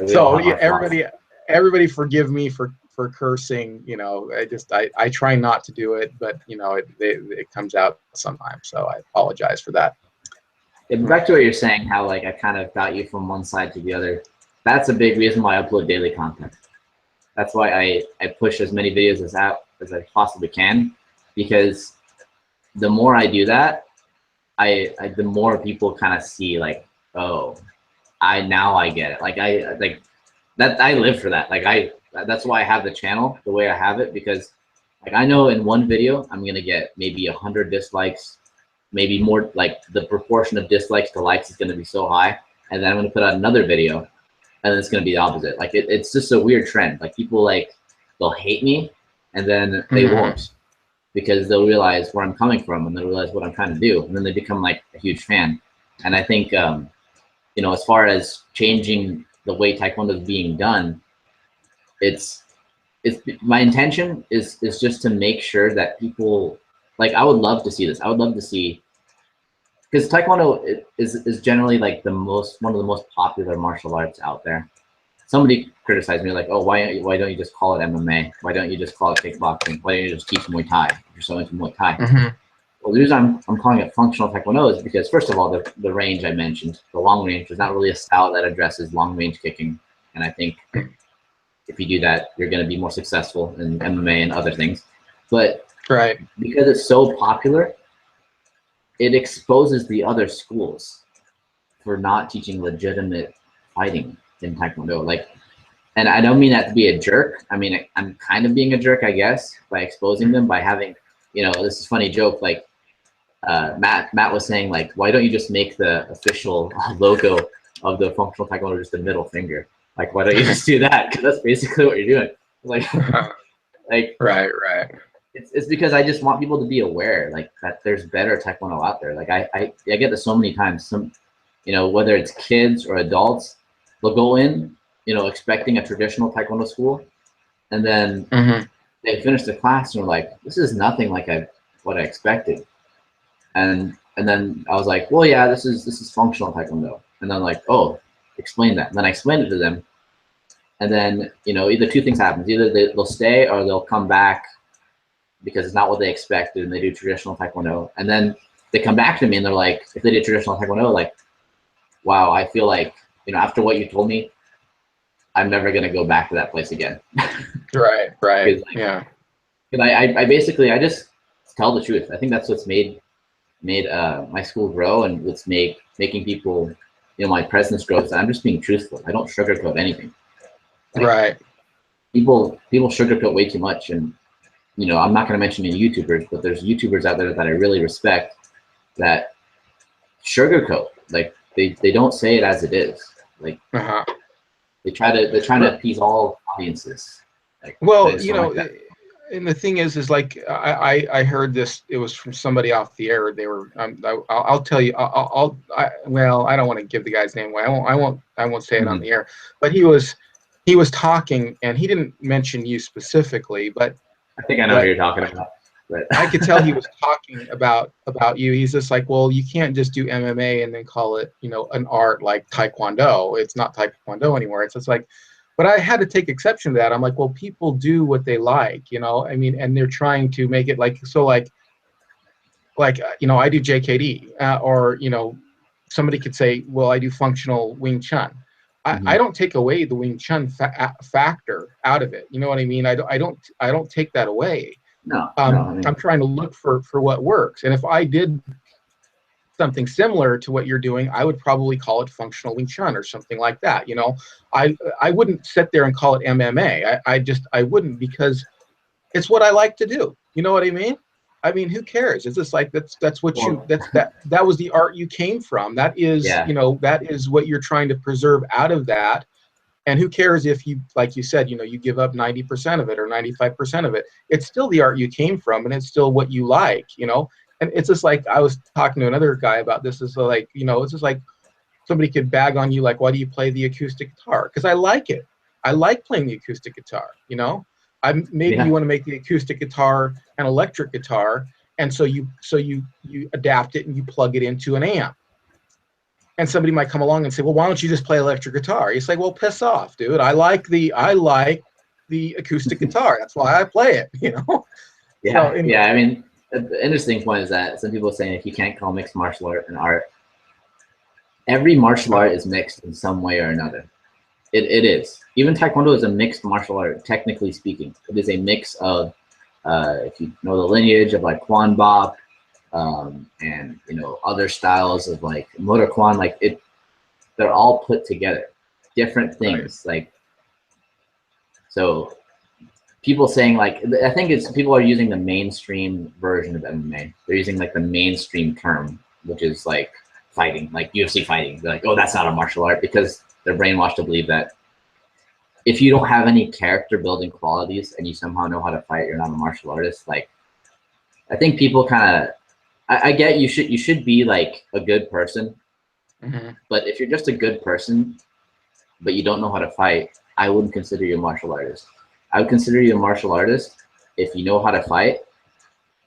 so everybody forgive me for cursing. You know, I try not to do it, but you know, it comes out sometimes. So I apologize for that. Back to what you're saying, how like I kind of got you from one side to the other. That's a big reason why I upload daily content. That's why I push as many videos as I possibly can, because the more I do that, the more people kind of see like, oh, now I get it. Like like that, I live for that. Like that's why I have the channel the way I have it, because like I know in one video I'm gonna get maybe 100 dislikes, maybe more. Like the proportion of dislikes to likes is gonna be so high, and then I'm gonna put out another video, and then it's gonna be the opposite. Like it's just a weird trend. Like people like they'll hate me, and then they won't, because they'll realize where I'm coming from, and they'll realize what I'm trying to do, and then they become like a huge fan. And I think you know, as far as changing the way Taekwondo is being done, it's my intention is just to make sure that people, like, I would love to see this. I would love to see, because Taekwondo is generally like one of the most popular martial arts out there. Somebody criticized me like, oh, why don't you just call it MMA? Why don't you just call it kickboxing? Why don't you just teach Muay Thai if you're so into Muay Thai? Well, the reason I'm calling it functional Taekwondo is because, first of all, the range I mentioned, the long range, there's not really a style that addresses long range kicking. And I think if you do that, you're going to be more successful in MMA and other things. But because it's so popular, it exposes the other schools for not teaching legitimate fighting in Taekwondo. Like, and I don't mean that to be a jerk. I mean, I'm kind of being a jerk, I guess, by exposing them, by having, you know, this is a funny joke. Like, Matt was saying, like, why don't you just make the official logo of the functional Taekwondo just a middle finger? Like, why don't you just do that? Because that's basically what you're doing. Like, like, right. It's because I just want people to be aware, like, that there's better Taekwondo out there. Like, I get this so many times. Some, you know, whether it's kids or adults, they'll go in, you know, expecting a traditional Taekwondo school, and then they finish the class and they're like, this is nothing like what I expected. And then I was like, well, yeah, this is functional Taekwondo. And then like, oh, explain that. And then I explained it to them. And then, you know, either two things happen. Either they'll stay or they'll come back because it's not what they expected, and they do traditional Taekwondo. And then they come back to me and they're like, if they did traditional Taekwondo, like, wow, I feel like, you know, after what you told me, I'm never going to go back to that place again. Right. Like, Yeah. Because I basically, I just tell the truth. I think that's what's made my school grow, and what's making people, you know, my presence grow. So I'm just being truthful. I don't sugarcoat anything. Like, people sugarcoat way too much. And, you know, I'm not going to mention any YouTubers, but there's YouTubers out there that I really respect that sugarcoat. Like, they don't say it as it is. Like, they're trying to appease all audiences. Like, well, you know, like, and the thing is like, I heard this. It was from somebody off the air. They were. I'll tell you. Well, I don't want to give the guy's name away. I won't say it on the air. But he was talking, and he didn't mention you specifically, but I think I know who you're talking about. But I could tell he was talking about you. He's just like, well, you can't just do MMA and then call it, you know, an art like Taekwondo. It's not Taekwondo anymore. It's just like, but I had to take exception to that. I'm like, well, people do what they like, you know. I mean, and they're trying to make it like, so like you know, I do JKD, or, you know, somebody could say, well, I do functional Wing Chun. I don't take away the Wing Chun factor out of it. You know what I mean? I don't take that away. No, I mean, I'm trying to look for what works. And if I did something similar to what you're doing, I would probably call it functional Wing Chun or something like that. You know, I wouldn't sit there and call it MMA. I wouldn't, because it's what I like to do. You know what I mean? I mean, who cares? It's just like, that's what that was the art you came from. That is, you know, that is what you're trying to preserve out of that. And who cares if you, like you said, you know, you give up 90% of it or 95% of it. It's still the art you came from, and it's still what you like, you know. And it's just like, I was talking to another guy about this. Is like, you know, it's just like somebody could bag on you, like, why do you play the acoustic guitar? Because I like it. I like playing the acoustic guitar, you know. Maybe you want to make the acoustic guitar an electric guitar, and so you adapt it and you plug it into an amp. And somebody might come along and say, well, why don't you just play electric guitar? He's like, well, piss off, dude. I like the acoustic guitar. That's why I play it, you know? Yeah. So, anyway. Yeah. I mean, the interesting point is that some people are saying, if you can't call mixed martial art an art, every martial art is mixed in some way or another. It is. Even Taekwondo is a mixed martial art, technically speaking. It is a mix of, if you know the lineage of like Kwan Bop, and you know, other styles of like motor quan, like they're all put together, different Right. things. Like, so people saying like, I think it's people are using the mainstream version of MMA. They're using like the mainstream term, which is like fighting, like UFC fighting. They're like, oh, that's not a martial art, because they're brainwashed to believe that if you don't have any character building qualities and you somehow know how to fight, you're not a martial artist. Like, I think people kind of, I get you should be like a good person, Mm-hmm. but if you're just a good person but you don't know how to fight, I wouldn't consider you a martial artist. I would consider you a martial artist if you know how to fight,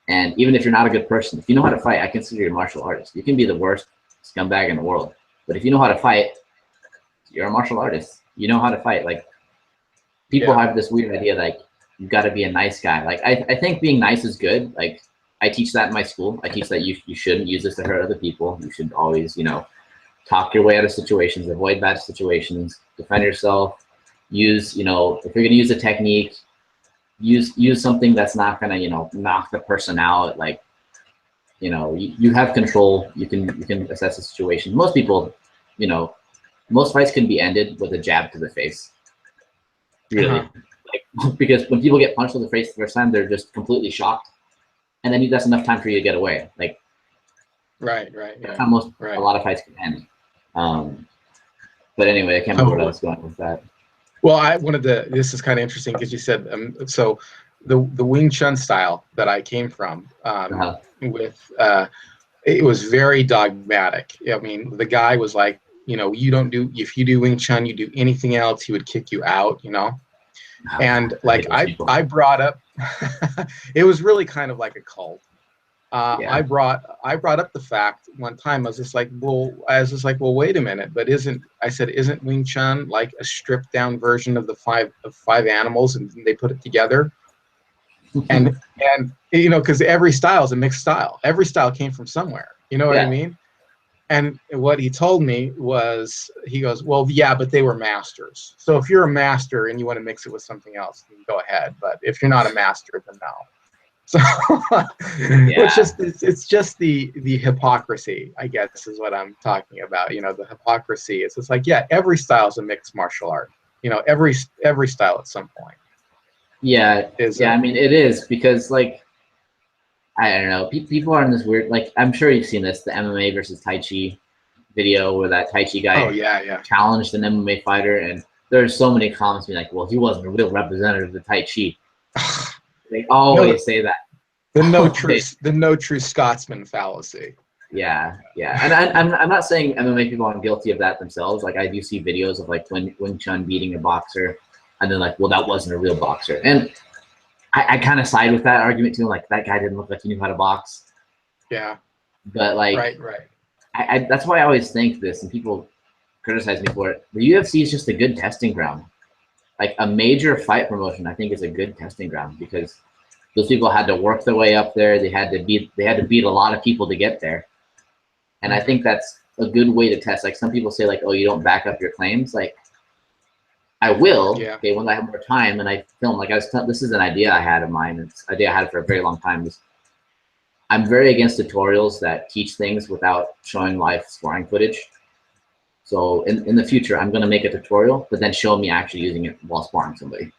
and even if you're not a good person, if you know how to fight, I consider you a martial artist. You can be the worst scumbag in the world, but if you know how to fight, you're a martial artist. You know how to fight. Like, people Yeah. have this weird idea like you've got to be a nice guy. Like, I think being nice is good. Like, I teach that in my school. I teach that you shouldn't use this to hurt other people. You should always, you know, talk your way out of situations, avoid bad situations, defend yourself. Use, you know, if you're gonna use a technique, use something that's not gonna, you know, knock the person out. Like, you know, you have control. You can assess the situation. Most people, you know, most fights can be ended with a jab to the face. Uh-huh. Really, like, because when people get punched in the face the first time, they're just completely shocked, and then that's enough time for you to get away. Like, Right. Right. that's Yeah. how most a Right. lot of fights can end. Um, but anyway, I can't remember where I So, was going with that. well, I wanted to. This is kind of interesting because you said so the Wing Chun style that I came from Uh-huh. with it was very dogmatic. I mean, the guy was like, you know, you don't do if you do Wing Chun, you do anything else, he would kick you out, you know. Oh And god, I like hate those people. I brought up, it was really kind of like a cult. Yeah. I brought up the fact one time. I was just like, well, wait a minute, but isn't Wing Chun like a stripped down version of the five animals, and they put it together? And you know, because every style is a mixed style. Every style came from somewhere. You know what I Yeah. mean? And what he told me was, he goes, well, yeah, but they were masters. So if you're a master and you want to mix it with something else, then go ahead. But if you're not a master, then no. So Yeah. it's just the hypocrisy, I guess, is what I'm talking about. You know, the hypocrisy. It's like, yeah, every style is a mixed martial art. You know, every style at some point Yeah. is Yeah. I mean, it is because, like, I don't know. People are in this weird, like, I'm sure you've seen this, the MMA versus Tai Chi video where that Tai Chi oh guy yeah, yeah. challenged an MMA fighter, and there's so many comments being like, well, he wasn't a real representative of the Tai Chi. They No, always say that. Always. the no true Scotsman fallacy. Yeah, yeah, and I'm not saying MMA people aren't guilty of that themselves. Like, I do see videos of like Wing Chun beating a boxer, and then like, well, that wasn't a real boxer, and I kind of side with that argument too. Like, that guy didn't look like he knew how to box, Yeah, but like, right, right. that's why I always think this, and people criticize me for it. The UFC is just a good testing ground. Like, a major fight promotion, I think, is a good testing ground because those people had to work their way up there. They had to beat a lot of people to get there. And I Mm-hmm. think that's a good way to test. Like, some people say, like, oh, you don't back up your claims. Like, I will, Yeah. okay, when I have more time and I film. Like, this is an idea I had of mine. It's an idea I had for a very long time. I'm very against tutorials that teach things without showing live sparring footage. So in the future, I'm going to make a tutorial, but then show me actually using it while sparring somebody.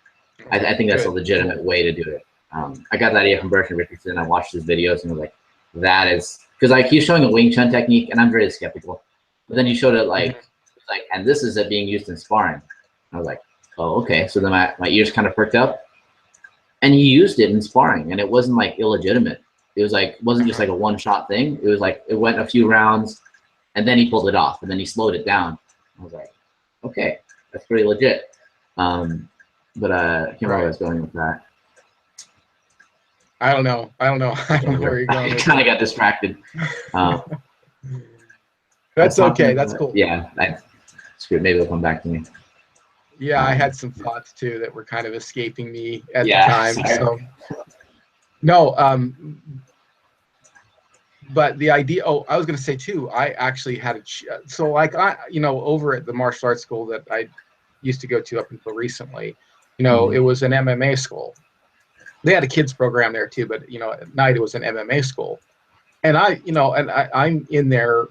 I Okay. think that's a Good. legitimate way to do it. I got that idea from Bertrand Richardson. I watched his videos and was like, that is, because like, he's showing a Wing Chun technique, and I'm very skeptical. But then he showed it Mm-hmm. like, and this is it being used in sparring. I was like, oh, okay. So then my ears kind of perked up, and he used it in sparring, and it wasn't like illegitimate. It was like, it wasn't just Uh-huh. like a one shot thing. It was like, it went a few rounds, and then he pulled it off, and then he slowed it down. I was like, okay, that's pretty legit. But I can't remember where I Right. was going with that. I don't know. I don't know. I I can't don't know where remember. you're I going with kind of that. got distracted. Um, I was That's talking okay. That's about, cool. yeah, screw it. Maybe it'll come back to me. Yeah, I Um, had some thoughts too that were kind of escaping me at the yeah, time. sorry. So no, but the idea. Oh, I was going to say too. I actually had so like you know, over at the martial arts school that I used to go to up until recently, you know, it Mhm. was an MMA school. They had a kids program there too, but you know, at night it was an MMA school. and I'm in there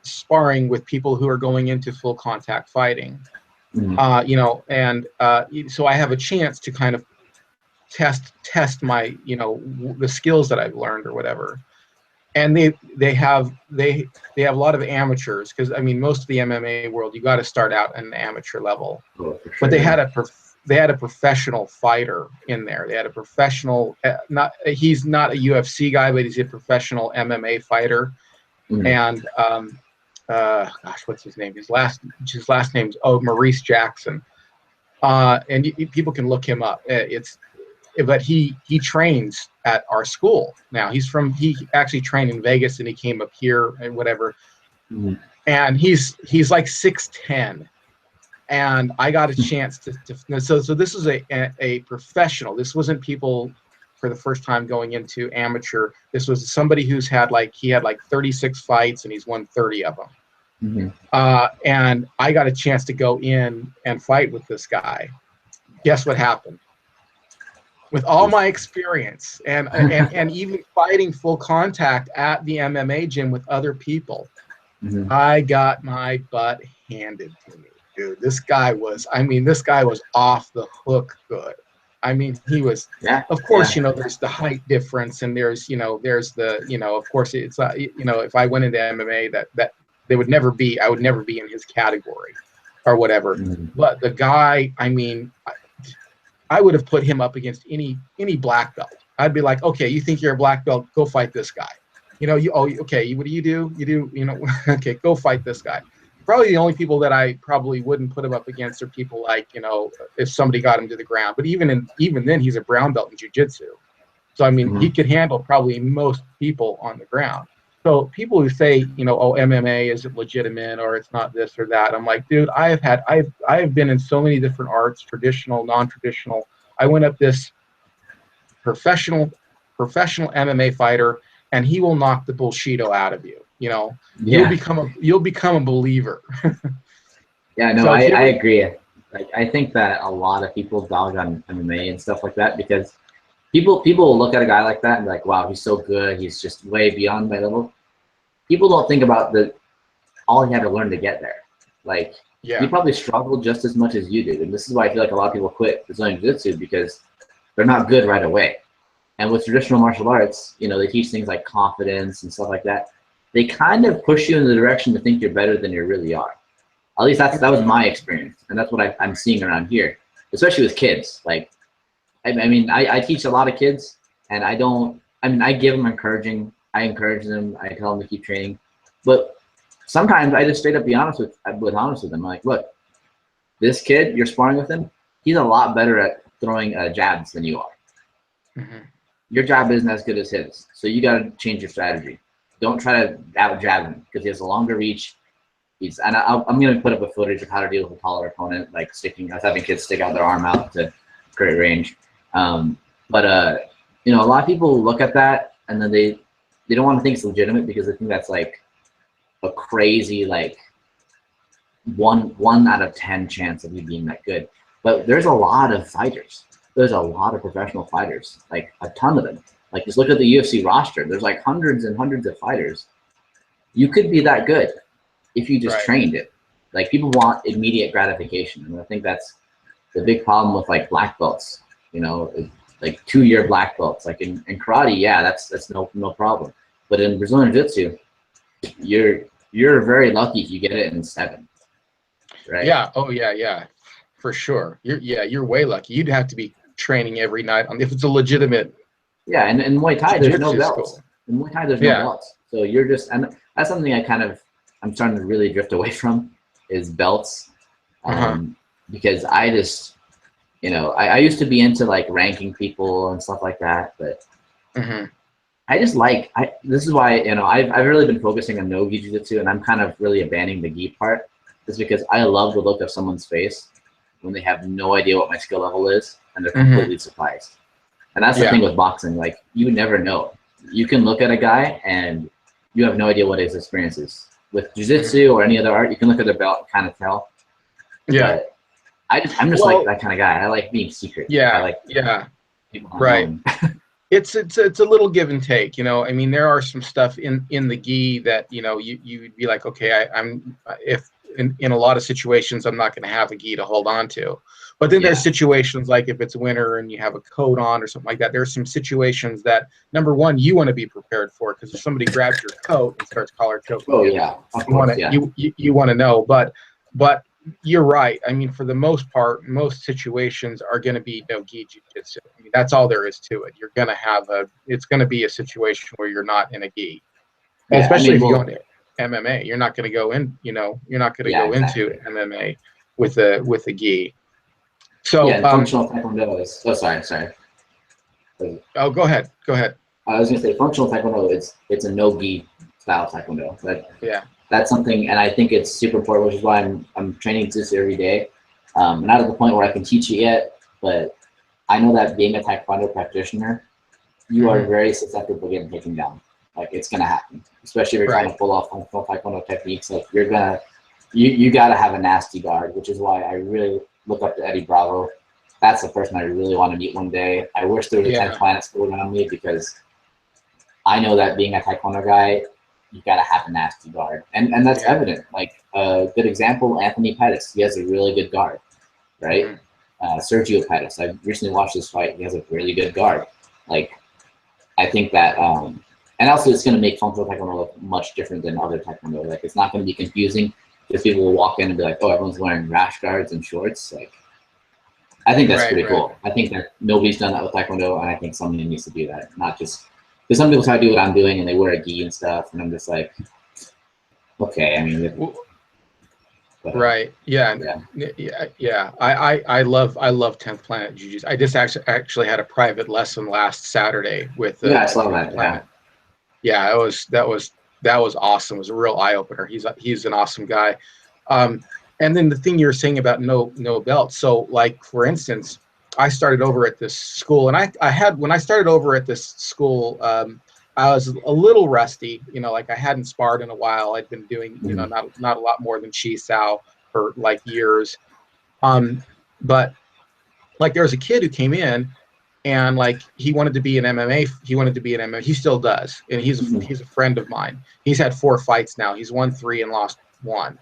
sparring with people who are going into full contact fighting. Mm-hmm. And so I have a chance to kind of test my, the skills that I've learned or whatever. And they have a lot of amateurs, because I mean, most of the MMA world, you got to start out at an amateur level. Oh, for But sure, yeah. they had a professional fighter in there. They had a professional, not he's not a UFC guy, but he's a professional MMA fighter. Mm-hmm. And gosh, what's his name? His last name's Maurice Jackson. And people can look him up. But he trains at our school now. He actually trained in Vegas, and he came up here and whatever. Mm-hmm. And he's like 6'10", and I got a chance so this is a professional. This wasn't people for the first time going into amateur. This was somebody he had like 36 fights, and he's won 30 of them. Mm-hmm. And I got a chance to go in and fight with this guy. Guess what happened? With all my experience and even fighting full contact at the MMA gym with other people, Mm-hmm. I got my butt handed to me, dude. This guy was off the hook good. I mean, he was, Yeah, of course, yeah. there's the height difference, and there's of course, it's, if I went into MMA, that they would never be, I would never be in his category or whatever. Mm-hmm. But the guy, I mean, I would have put him up against any black belt. I'd be like, okay, you think you're a black belt? Go fight this guy. Okay. What do? You do, okay, go fight this guy. Probably the only people that I probably wouldn't put him up against are people like, if somebody got him to the ground. But even then, he's a brown belt in jiu-jitsu. So, I mean, Mm-hmm. he could handle probably most people on the ground. So people who say, oh, MMA isn't legitimate, or it's not this or that, I'm like, dude, I've been in so many different arts, traditional, non-traditional. I went up this professional MMA fighter, and he will knock the bullshito out of you. You'll Yeah. become a believer. Yeah, no, So if you I ever, agree. Like, I think that a lot of people dog on MMA and stuff like that because people will look at a guy like that and be like, wow, he's so good. He's just way beyond my level. People don't think about all he had to learn to get there. Like, he yeah, probably struggled just as much as you did. And this is why I feel like a lot of people quit Brazilian Jiu-Jitsu because they're not good right away. And with traditional martial arts, they teach things like confidence and stuff like that. They kind of push you in the direction to think you're better than you really are. At least that was my experience, and that's what I'm seeing around here, especially with kids. Like, I mean, I teach a lot of kids, and I give them I encourage them, I tell them to keep training, but sometimes I just straight up be honest with them. I'm like, look, this kid you're sparring with him, he's a lot better at throwing jabs than you are. mm-hmm. Your jab isn't as good as his, so you got to change your strategy. Don't try to out jab him because he has a longer reach. I'm going to put up a footage of how to deal with a taller opponent, like I was having kids stick out their arm out to great range. But a lot of people look at that and then they don't want to think it's legitimate because they think that's like a crazy, like one out of 10 chance of you being that good. But there's a lot of fighters. There's a lot of professional fighters, like a ton of them. Like, just look at the UFC roster. There's like hundreds and hundreds of fighters. You could be that good if you just Right. trained it. Like, people want immediate gratification, and I think that's the big problem with like black belts. Like 2-year black belts. Like in karate, yeah, that's no problem. But in Brazilian Jiu-Jitsu, you're very lucky if you get it in 7, right? Yeah. Oh, yeah. For sure. You're way lucky. You'd have to be training every night if it's a legitimate Yeah, and in Muay Thai, there's no jiu-jitsu belts. school. In Muay Thai, there's no Yeah. belts. So you're just, and that's something I'm starting to really drift away from is belts. Uh-huh. Because I just, I used to be into like ranking people and stuff like that, but Mm-hmm. I just this is why, I've really been focusing on no-gi jiu-jitsu, and I'm kind of really abandoning the gi part, is because I love the look of someone's face when they have no idea what my skill level is and they're completely surprised. And that's the thing with boxing. Like, you never know. You can look at a guy and you have no idea what his experience is. With jiu-jitsu or any other art, you can look at their belt and kind of tell. Yeah. But I'm just like that kind of guy. I like being secret. I Yeah. like Yeah. people Right. unknown. it's a little give and take, you know. I mean, there are some stuff in the gi that, you know, you would be like, okay, I'm if in a lot of situations I'm not going to have a gi to hold on to. But then there's Yeah. situations like if it's winter and you have a coat on or something like that, there's some situations that, number one, you want to be prepared for, because if somebody grabs your coat and starts collar choking Oh you, yeah, of you want course, to yeah. you want to know. But you're right. I mean, for the most part, most situations are going to be no gi jujitsu. I mean, that's all there is to it. You're going to have it's going to be a situation where you're not in a gi, and Yeah, I especially mean, if you go well, into MMA, you're not going to go in. You know, you're not going to yeah, go into exactly. MMA with a gi. Yeah, So, and functional taekwondo is. Oh, sorry. oh, go ahead, go ahead. I was gonna say functional taekwondo. It's a no gi style taekwondo. Yeah. That's something, and I think it's super important, which is why I'm training this every day. Not at the point where I can teach it yet, but I know that being a taekwondo practitioner, you are Mm-hmm. very susceptible to getting taken down. Like it's gonna happen, especially if you're trying Right. to pull off functional taekwondo techniques. Like you gotta have a nasty guard, which is why I really look up to Eddie Bravo. That's the person I really want to meet one day. I wish there was a 10th Yeah. planet school around me because I know that being a taekwondo guy, you gotta have a nasty guard, and that's Yeah. evident. Like a good example, Anthony Pettis. He has a really good guard, right? Mm-hmm. Sergio Pettis. I recently watched this fight. He has a really good guard. Like I think that, and also it's going to make functional taekwondo look much different than other taekwondo. Like it's not going to be confusing because people will walk in and be like, "Oh, everyone's wearing rash guards and shorts." Like I think that's Right. pretty Right. cool. I think that nobody's done that with taekwondo, and I think somebody needs to do that. Not just because some people try to do what I'm doing and they wear a gi and stuff, and I'm just like, okay. I mean, Well, but right. Yeah. yeah, Yeah. Yeah. I love 10th Planet Jiu-Jitsu. I just actually had a private lesson last Saturday with yeah, I the saw 10th that. Yeah, Planet. Yeah, that was awesome. It was a real eye opener. He's an awesome guy. Um, and then the thing you were saying about no belt. So like for instance, I started over at this school, and I had when I started over at this school, I was a little rusty. You know, like I hadn't sparred in a while. I'd been doing, you know, mm-hmm. not a lot more than Chi Sao for like years. But like there was a kid who came in and like he wanted to be an MMA. He wanted to be an MMA. He still does, and Mm-hmm. he's a friend of mine. He's had 4 fights now. He's won 3 and lost 1.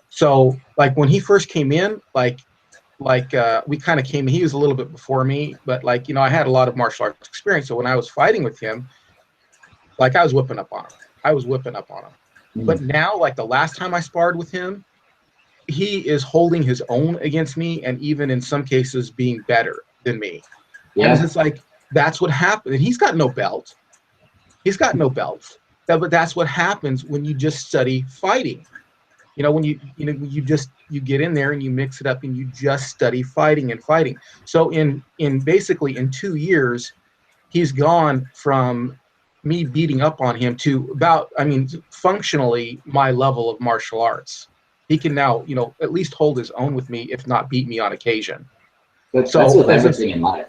So like when he first came in, we kind of came. He was a little bit before me, but like you know, I had a lot of martial arts experience. So when I was fighting with him, like I was whipping up on him. I was whipping up on him. But Mm-hmm. now, like the last time I sparred with him, he is holding his own against me, and even in some cases being better than me. And it's Yeah, just like that's what happened. And he's got no belt. He's got no belts. But that's what happens when you just study fighting. You know, when you get in there and you mix it up and you just study fighting and fighting. So in basically in 2 years, he's gone from me beating up on him to about, I mean, functionally my level of martial arts. He can now, you know, at least hold his own with me, if not beat me on occasion. but that's So with it's just, everything in life.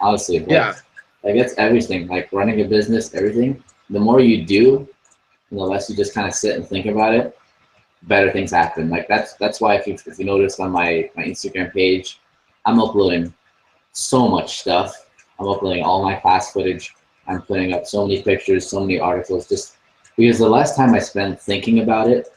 Honestly, yeah, like that's everything. Like running a business, everything. The more you do, and the less you just kind of sit and think about it, better things happen. Like that's why if you notice on my Instagram page, I'm uploading so much stuff. I'm uploading all my class footage. I'm putting up so many pictures, so many articles, just because the less time I spend thinking about it,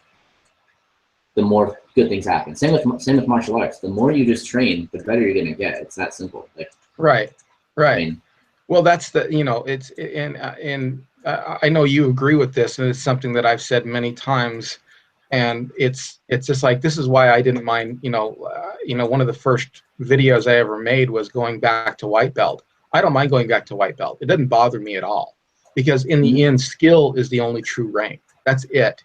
the more good things happen. Same with martial arts. The more you just train, the better you're gonna get. It's that simple. Like right, I right. mean, Well, that's the, you know, it's, and I know you agree with this, and it's something that I've said many times. And it's just like, this is why I didn't mind, one of the first videos I ever made was going back to white belt. I don't mind going back to white belt. It doesn't bother me at all, because in the mhm. end, skill is the only true rank. That's it.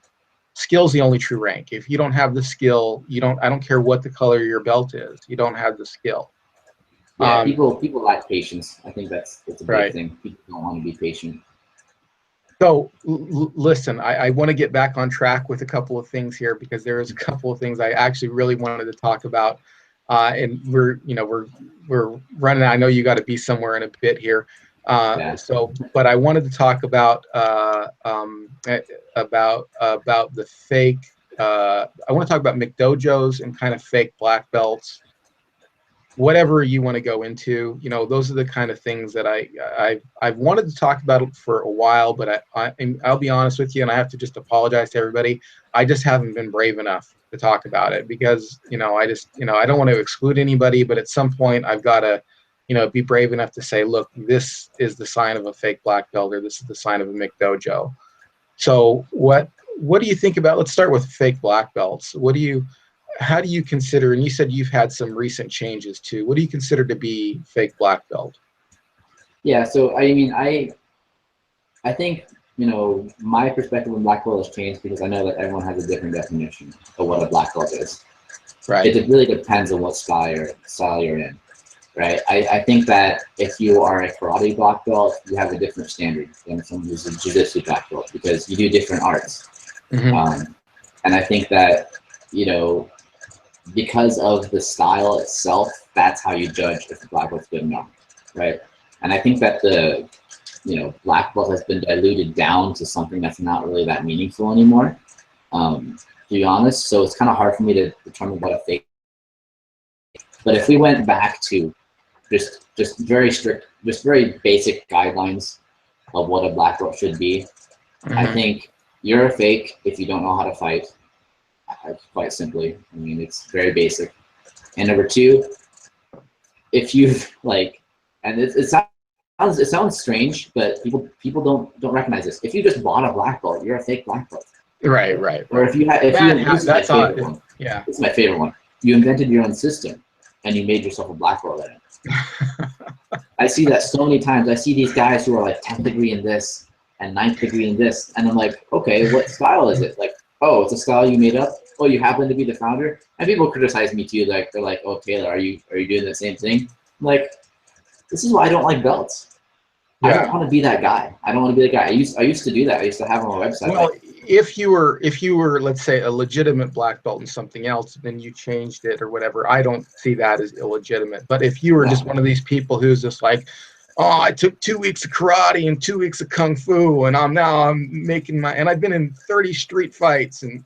Skill's the only true rank. If you don't have the skill, you don't. I don't care what the color of your belt is. You don't have the skill. Yeah, Um, people lack patience. I think that's a big right. thing. People don't want to be patient. So listen, I want to get back on track with a couple of things here, because there is a couple of things I actually really wanted to talk about, and we're running. I know you got to be somewhere in a bit here, Yeah. but I wanted to talk about the fake. I want to talk about McDojos and kind of fake black belts. whatever you want to go into, those are the kind of things that I've wanted to talk about it for a while, but I'll be honest with you, and I have to just apologize to everybody. I just haven't been brave enough to talk about it because, I don't want to exclude anybody, but at some point I've got to, be brave enough to say, look, this is the sign of a fake black belt, or this is the sign of a McDojo. So what do you think about, let's start with fake black belts. How do you consider, and you said you've had some recent changes too, what do you consider to be fake black belt? Yeah, so I mean, I think, my perspective on black belt has changed because I know that everyone has a different definition of what a black belt is. Right. It really depends on what style you're in, right? I think that if you are a karate black belt, you have a different standard than someone who's a jiu-jitsu black belt because you do different arts. Mm-hmm. And I think that, because of the style itself, that's how you judge if the black belt's good enough, right? And I think that the black belt has been diluted down to something that's not really that meaningful anymore, to be honest. So it's kind of hard for me to determine what a fake. But if we went back to just very strict, just very basic guidelines of what a black belt should be, I think you're a fake if you don't know how to fight. Quite simply, I mean, it's very basic. And number two, if you've and it sounds strange, but people don't recognize this. If you just bought a black belt, you're a fake black belt. Right. Or if you this is my favorite one. Yeah. It's my favorite one. You invented your own system and you made yourself a black belt in it. I see that so many times. I see these guys who are like 10th degree in this and 9th degree in this, and I'm like, okay, what style is it? Like, oh, it's a style you made up. Oh, you happen to be the founder. And people criticize me too. Like, they're like, oh, Taylor, are you doing the same thing? I'm like, this is why I don't like belts. Yeah. I don't want to be that guy. I don't want to be the guy. I used to do that. I used to have on my website. Well, if you were, let's say, a legitimate black belt in something else, then you changed it or whatever, I don't see that as illegitimate. But if you were just one of these people who's just like, oh, I took 2 weeks of karate and 2 weeks of kung fu, and I'm making and I've been in 30 street fights, and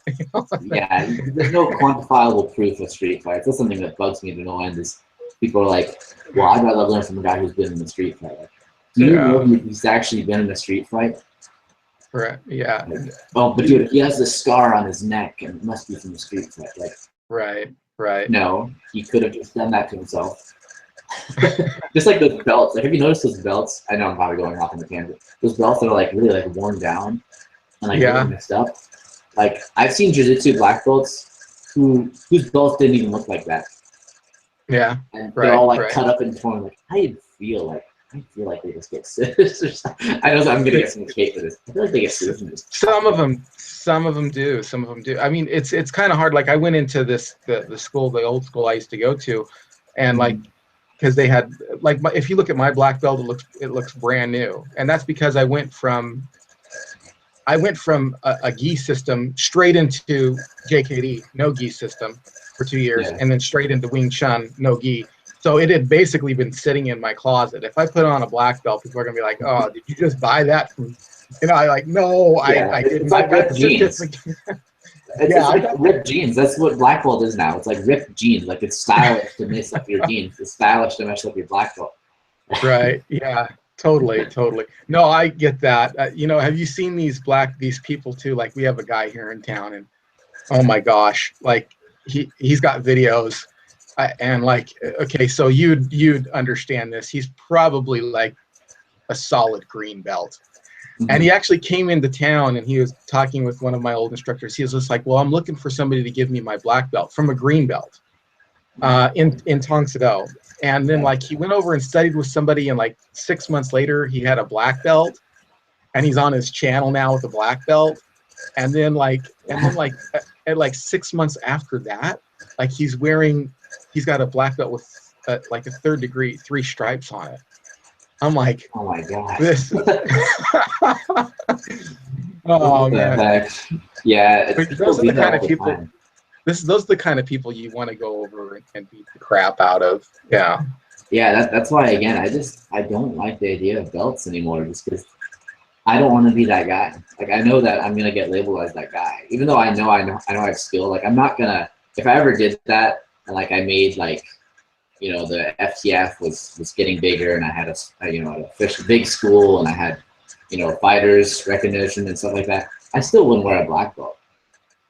yeah, there's no quantifiable proof of street fights. That's something that bugs me to no end. Is people are like, well, I'd rather learn from a guy who's been in the street fight. Like, do you know he's actually been in a street fight? Right. Yeah. Like, oh, but dude, he has a scar on his neck, and it must be from the street fight. Like, right. No, he could have just done that to himself. Just like those belts. Like, have you noticed those belts? I know I'm probably going off on the tangent. Those belts that are like really like worn down and like really messed up. Like, I've seen jiu-jitsu black belts whose belts didn't even look like that. Yeah. And they're all like cut up and torn. Like, I feel like they just get scissors. I know I'm gonna get some hate for this. I feel like they get scissors. Some of them do. I mean, it's kind of hard. Like, I went into the old school I used to go to, and like, because they had like, if you look at my black belt, it looks brand new, and that's because I went from a gi system straight into JKD, no gi system, for 2 years, and then straight into Wing Chun, no gi. So it had basically been sitting in my closet. If I put on a black belt, people are gonna be like, "Oh, did you just buy that from?" I like, no, I didn't. It's like ripped jeans. It's like ripped jeans. That's what black belt is now. It's like ripped jeans. Like, it's stylish to mess up your jeans. It's stylish to mess up your black belt. Right. Yeah. Totally. No, I get that. Have you seen these people too? Like, we have a guy here in town, and oh my gosh, like he's got videos, and like, okay, so you'd understand this. He's probably like a solid green belt. And he actually came into town, and he was talking with one of my old instructors. He was just like, well, I'm looking for somebody to give me my black belt from a green belt in Tong Sado. And then like, he went over and studied with somebody, and like 6 months later he had a black belt, and he's on his channel now with a black belt. And then at like 6 months after that, like, he's got a black belt with like a 3rd degree, 3 stripes on it. I'm like, oh my god, this. Oh man, heck? Yeah, those are the kind of people. Those are the kind of people you want to go over and beat the crap out of. Yeah. Yeah, that's why, again, I don't like the idea of belts anymore, just because I don't want to be that guy. Like, I know that I'm gonna get labeled as that guy, even though I know I have skill. Like, I'm not gonna, if I ever did that and like I made like, you know, the FTF was getting bigger, and I had you know, a big school, and I had, you know, fighters recognition and stuff like that, I still wouldn't wear a black belt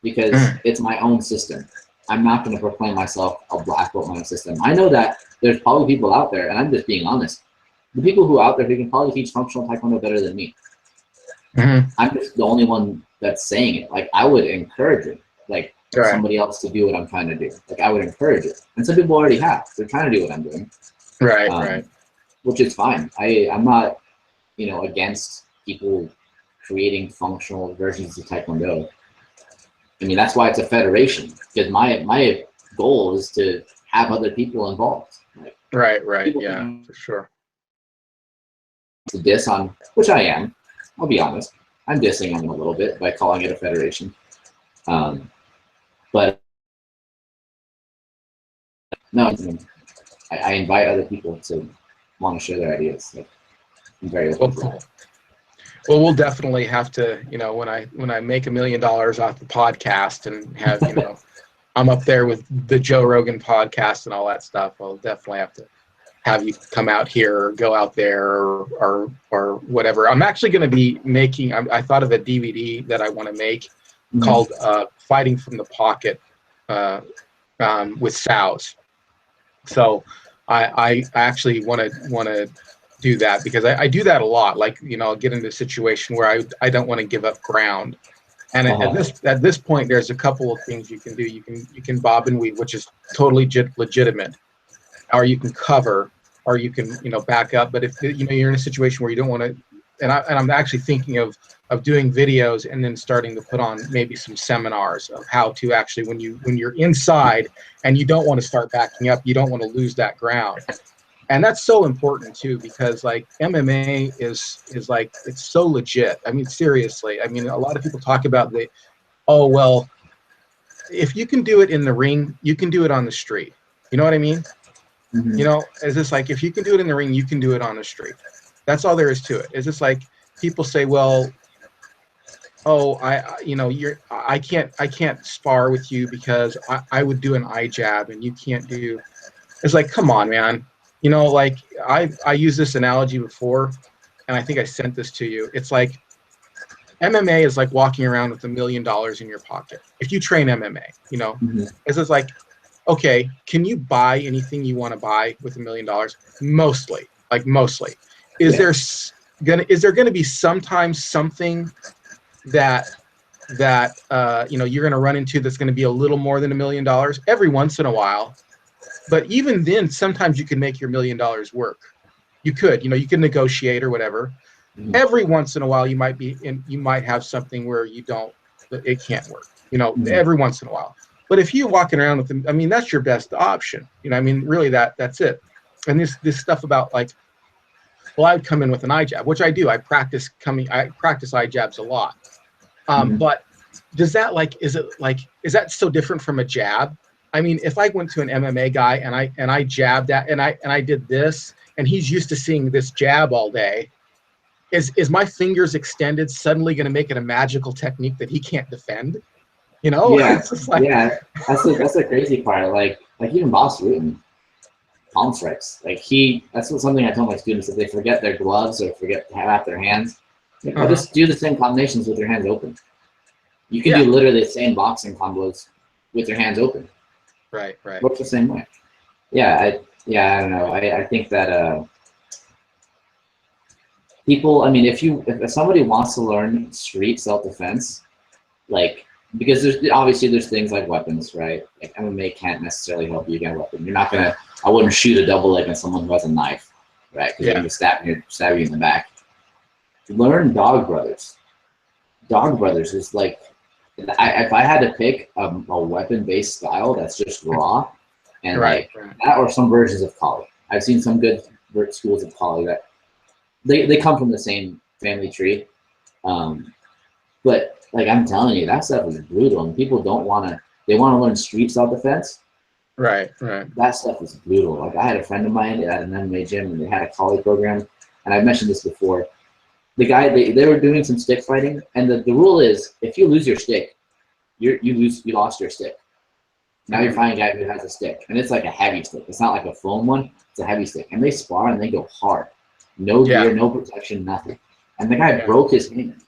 because it's my own system. I'm not going to proclaim myself a black belt in my own system. I know that there's probably people out there, and I'm just being honest. The people who are out there who can probably teach functional taekwondo better than me. I'm just the only one that's saying it. Like, I would encourage it, like somebody else to do what I'm trying to do. Like, I would encourage it, and some people already have. They're trying to do what I'm doing, Right. Which is fine. I'm not, you know, against people creating functional versions of taekwondo. I mean, that's why it's a federation, because my goal is to have other people involved. Like, Right. Yeah, for sure. To diss on, which I am. I'll be honest. I'm dissing on them a little bit by calling it a federation. But no, I invite other people to want to share their ideas. Like, I'm very open to that. Well, we'll definitely have to, you know, when I make $1 million off the podcast and have, you know, I'm up there with the Joe Rogan podcast and all that stuff, I'll definitely have to have you come out here or go out there or whatever. I'm actually going to be making, I thought of a DVD that I want to make called Fighting from the Pocket with sows. So I actually want to do that because I do that a lot. Like, you know, I'll get into a situation where I don't want to give up ground. And at this point, there's a couple of things you can do. You can bob and weave, which is totally legitimate, or you can cover, or you can, you know, back up. But if, you know, you're in a situation where you don't want to, and I'm actually thinking of doing videos and then starting to put on maybe some seminars of how to actually, when you're inside and you don't want to start backing up, you don't want to lose that ground. And that's so important too, because like MMA is like, it's so legit. I mean, seriously. I mean, a lot of people talk about oh, well, if you can do it in the ring, you can do it on the street. You know what I mean? You know, it's just like, if you can do it in the ring, you can do it on the street. That's all there is to it. It's just like people say, well, oh, you know, I can't spar with you because I would do an eye jab and you can't do. It's like, come on, man. You know, like I used this analogy before, and I think I sent this to you. It's like MMA is like walking around with $1 million in your pocket. If you train MMA, you know, it's just like, okay, can you buy anything you want to buy with $1 million? Mostly. Is there gonna be sometimes something that you know, you're gonna run into that's gonna be a little more than $1 million every once in a while? But even then, sometimes you can make your $1 million work. You could, you know, you can negotiate or whatever. Every once in a while, you might have something where it can't work. You know, every once in a while. But if you're walking around with them, I mean, that's your best option. You know, I mean, really, that's it. And this stuff about like, well, I would come in with an eye jab, which I do. I practice eye jabs a lot. But does that is that so different from a jab? I mean, if I went to an MMA guy and I jabbed that and I did this, and he's used to seeing this jab all day, is my fingers extended suddenly going to make it a magical technique that he can't defend? You know? Yeah, it's just like, yeah. That's the crazy part. Like even Boss Rutan, palm strikes. Like that's something I tell my students, if they forget their gloves or forget to have their hands, just do the same combinations with your hands open. You can do literally the same boxing combos with your hands open. Right. Works the same way. Yeah, I don't know. I think that people. I mean, if somebody wants to learn street self-defense, like, because there's things like weapons, right? Like MMA can't necessarily help you get a weapon. You're not gonna. I wouldn't shoot a double leg on someone who has a knife, right? Because they're gonna stab you in the back. Learn Dog Brothers. Dog Brothers is like, if I had to pick a weapon-based style that's just raw, and that, or some versions of Kali. I've seen some good schools of Kali that they come from the same family tree, but like I'm telling you, that stuff is brutal, and people want to learn street self-defense. Right. That stuff is brutal. Like, I had a friend of mine at an MMA gym, and they had a Kali program, and I've mentioned this before. The guy, they were doing some stick fighting, and the rule is, if you lose your stick, you lost your stick. Now you're fighting a guy who has a stick, and it's like a heavy stick. It's not like a foam one. It's a heavy stick, and they spar and they go hard. No Yeah. gear, no protection, nothing. And the guy Yeah. broke his hand,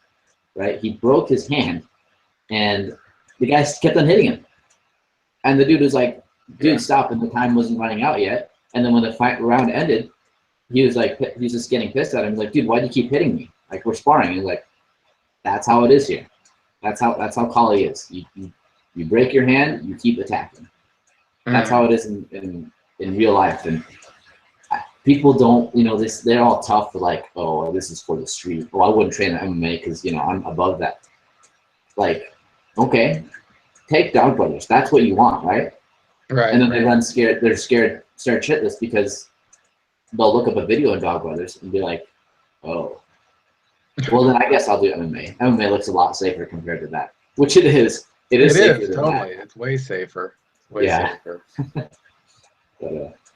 right? He broke his hand, and the guy kept on hitting him. And the dude was like, dude, stop. And the time wasn't running out yet. And then when the fight round ended, he was like, he was just getting pissed at him. He's like, dude, why do you keep hitting me? Like, we're sparring. He's like, that's how it is here. That's how Kali is. You break your hand, you keep attacking. That's how it is in real life. And people don't, you know, they're all tough for like, oh, this is for the street. Oh, I wouldn't train MMA because, you know, I'm above that. Like, okay, take Dog Brothers. That's what you want, right? Right. And then they run scared. They're scared, start shitless because they'll look up a video of Dog Brothers and be like, oh, well, then I guess I'll do MMA. MMA looks a lot safer compared to that, which it is. It is safer than totally. that. It's way safer. Way safer. But,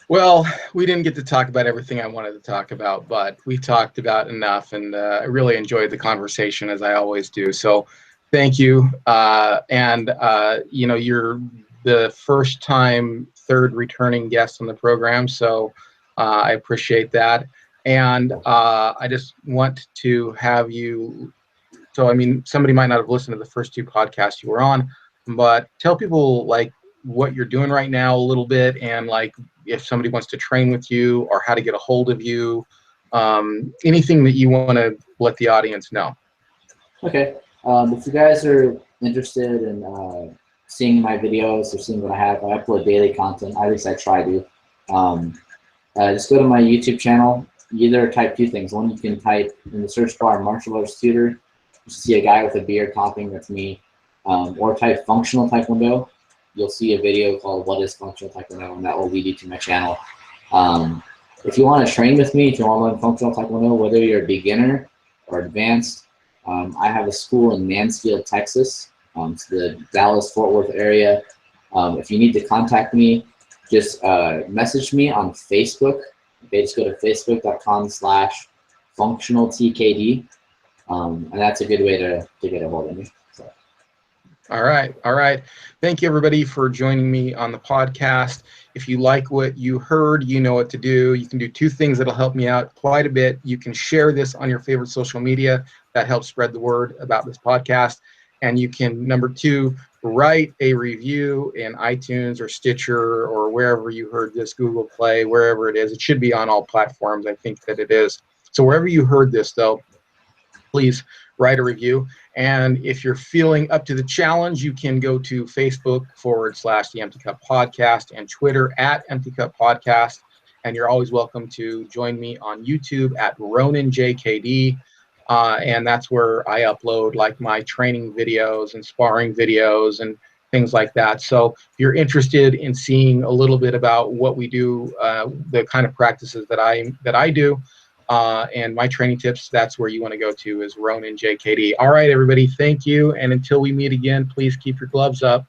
well, we didn't get to talk about everything I wanted to talk about, but we talked about enough, and I really enjoyed the conversation, as I always do. So thank you. You know, you're the first time third returning guest on the program, so I appreciate that. And I just want to have you, so I mean, somebody might not have listened to the first two podcasts you were on, but tell people like what you're doing right now a little bit, and like if somebody wants to train with you or how to get a hold of you, anything that you want to let the audience know. okay. If you guys are interested in seeing my videos or seeing what I have, I upload daily content. At least I try to. Just go to my YouTube channel. Either type two things. One, you can type in the search bar martial arts tutor. You see a guy with a beard talking. That's me. Or type functional taekwondo. You'll see a video called "What is Functional Taekwondo," and that will lead you to my channel. If you want to train with me, if you want to learn functional taekwondo, whether you're a beginner or advanced, I have a school in Mansfield, Texas. It's the Dallas-Fort Worth area. If you need to contact me, just message me on Facebook. Okay, just go to facebook.com/functionaltkd, and that's a good way to get a hold of me. So. All right. Thank you, everybody, for joining me on the podcast. If you like what you heard, you know what to do. You can do two things that'll help me out quite a bit. You can share this on your favorite social media. That helps spread the word about this podcast. And you can, number two, write a review in iTunes or Stitcher or wherever you heard this, Google Play, wherever it is. It should be on all platforms. I think that it is. So wherever you heard this, though, please write a review. And if you're feeling up to the challenge, you can go to Facebook/The Empty Cup Podcast and Twitter @Empty Cup Podcast. And you're always welcome to join me on YouTube @RonanJKD. And that's where I upload like my training videos and sparring videos and things like that. So if you're interested in seeing a little bit about what we do, the kind of practices that I do, and my training tips, that's where you want to go to, is Ronan JKD. All right, everybody, thank you. And until we meet again, please keep your gloves up.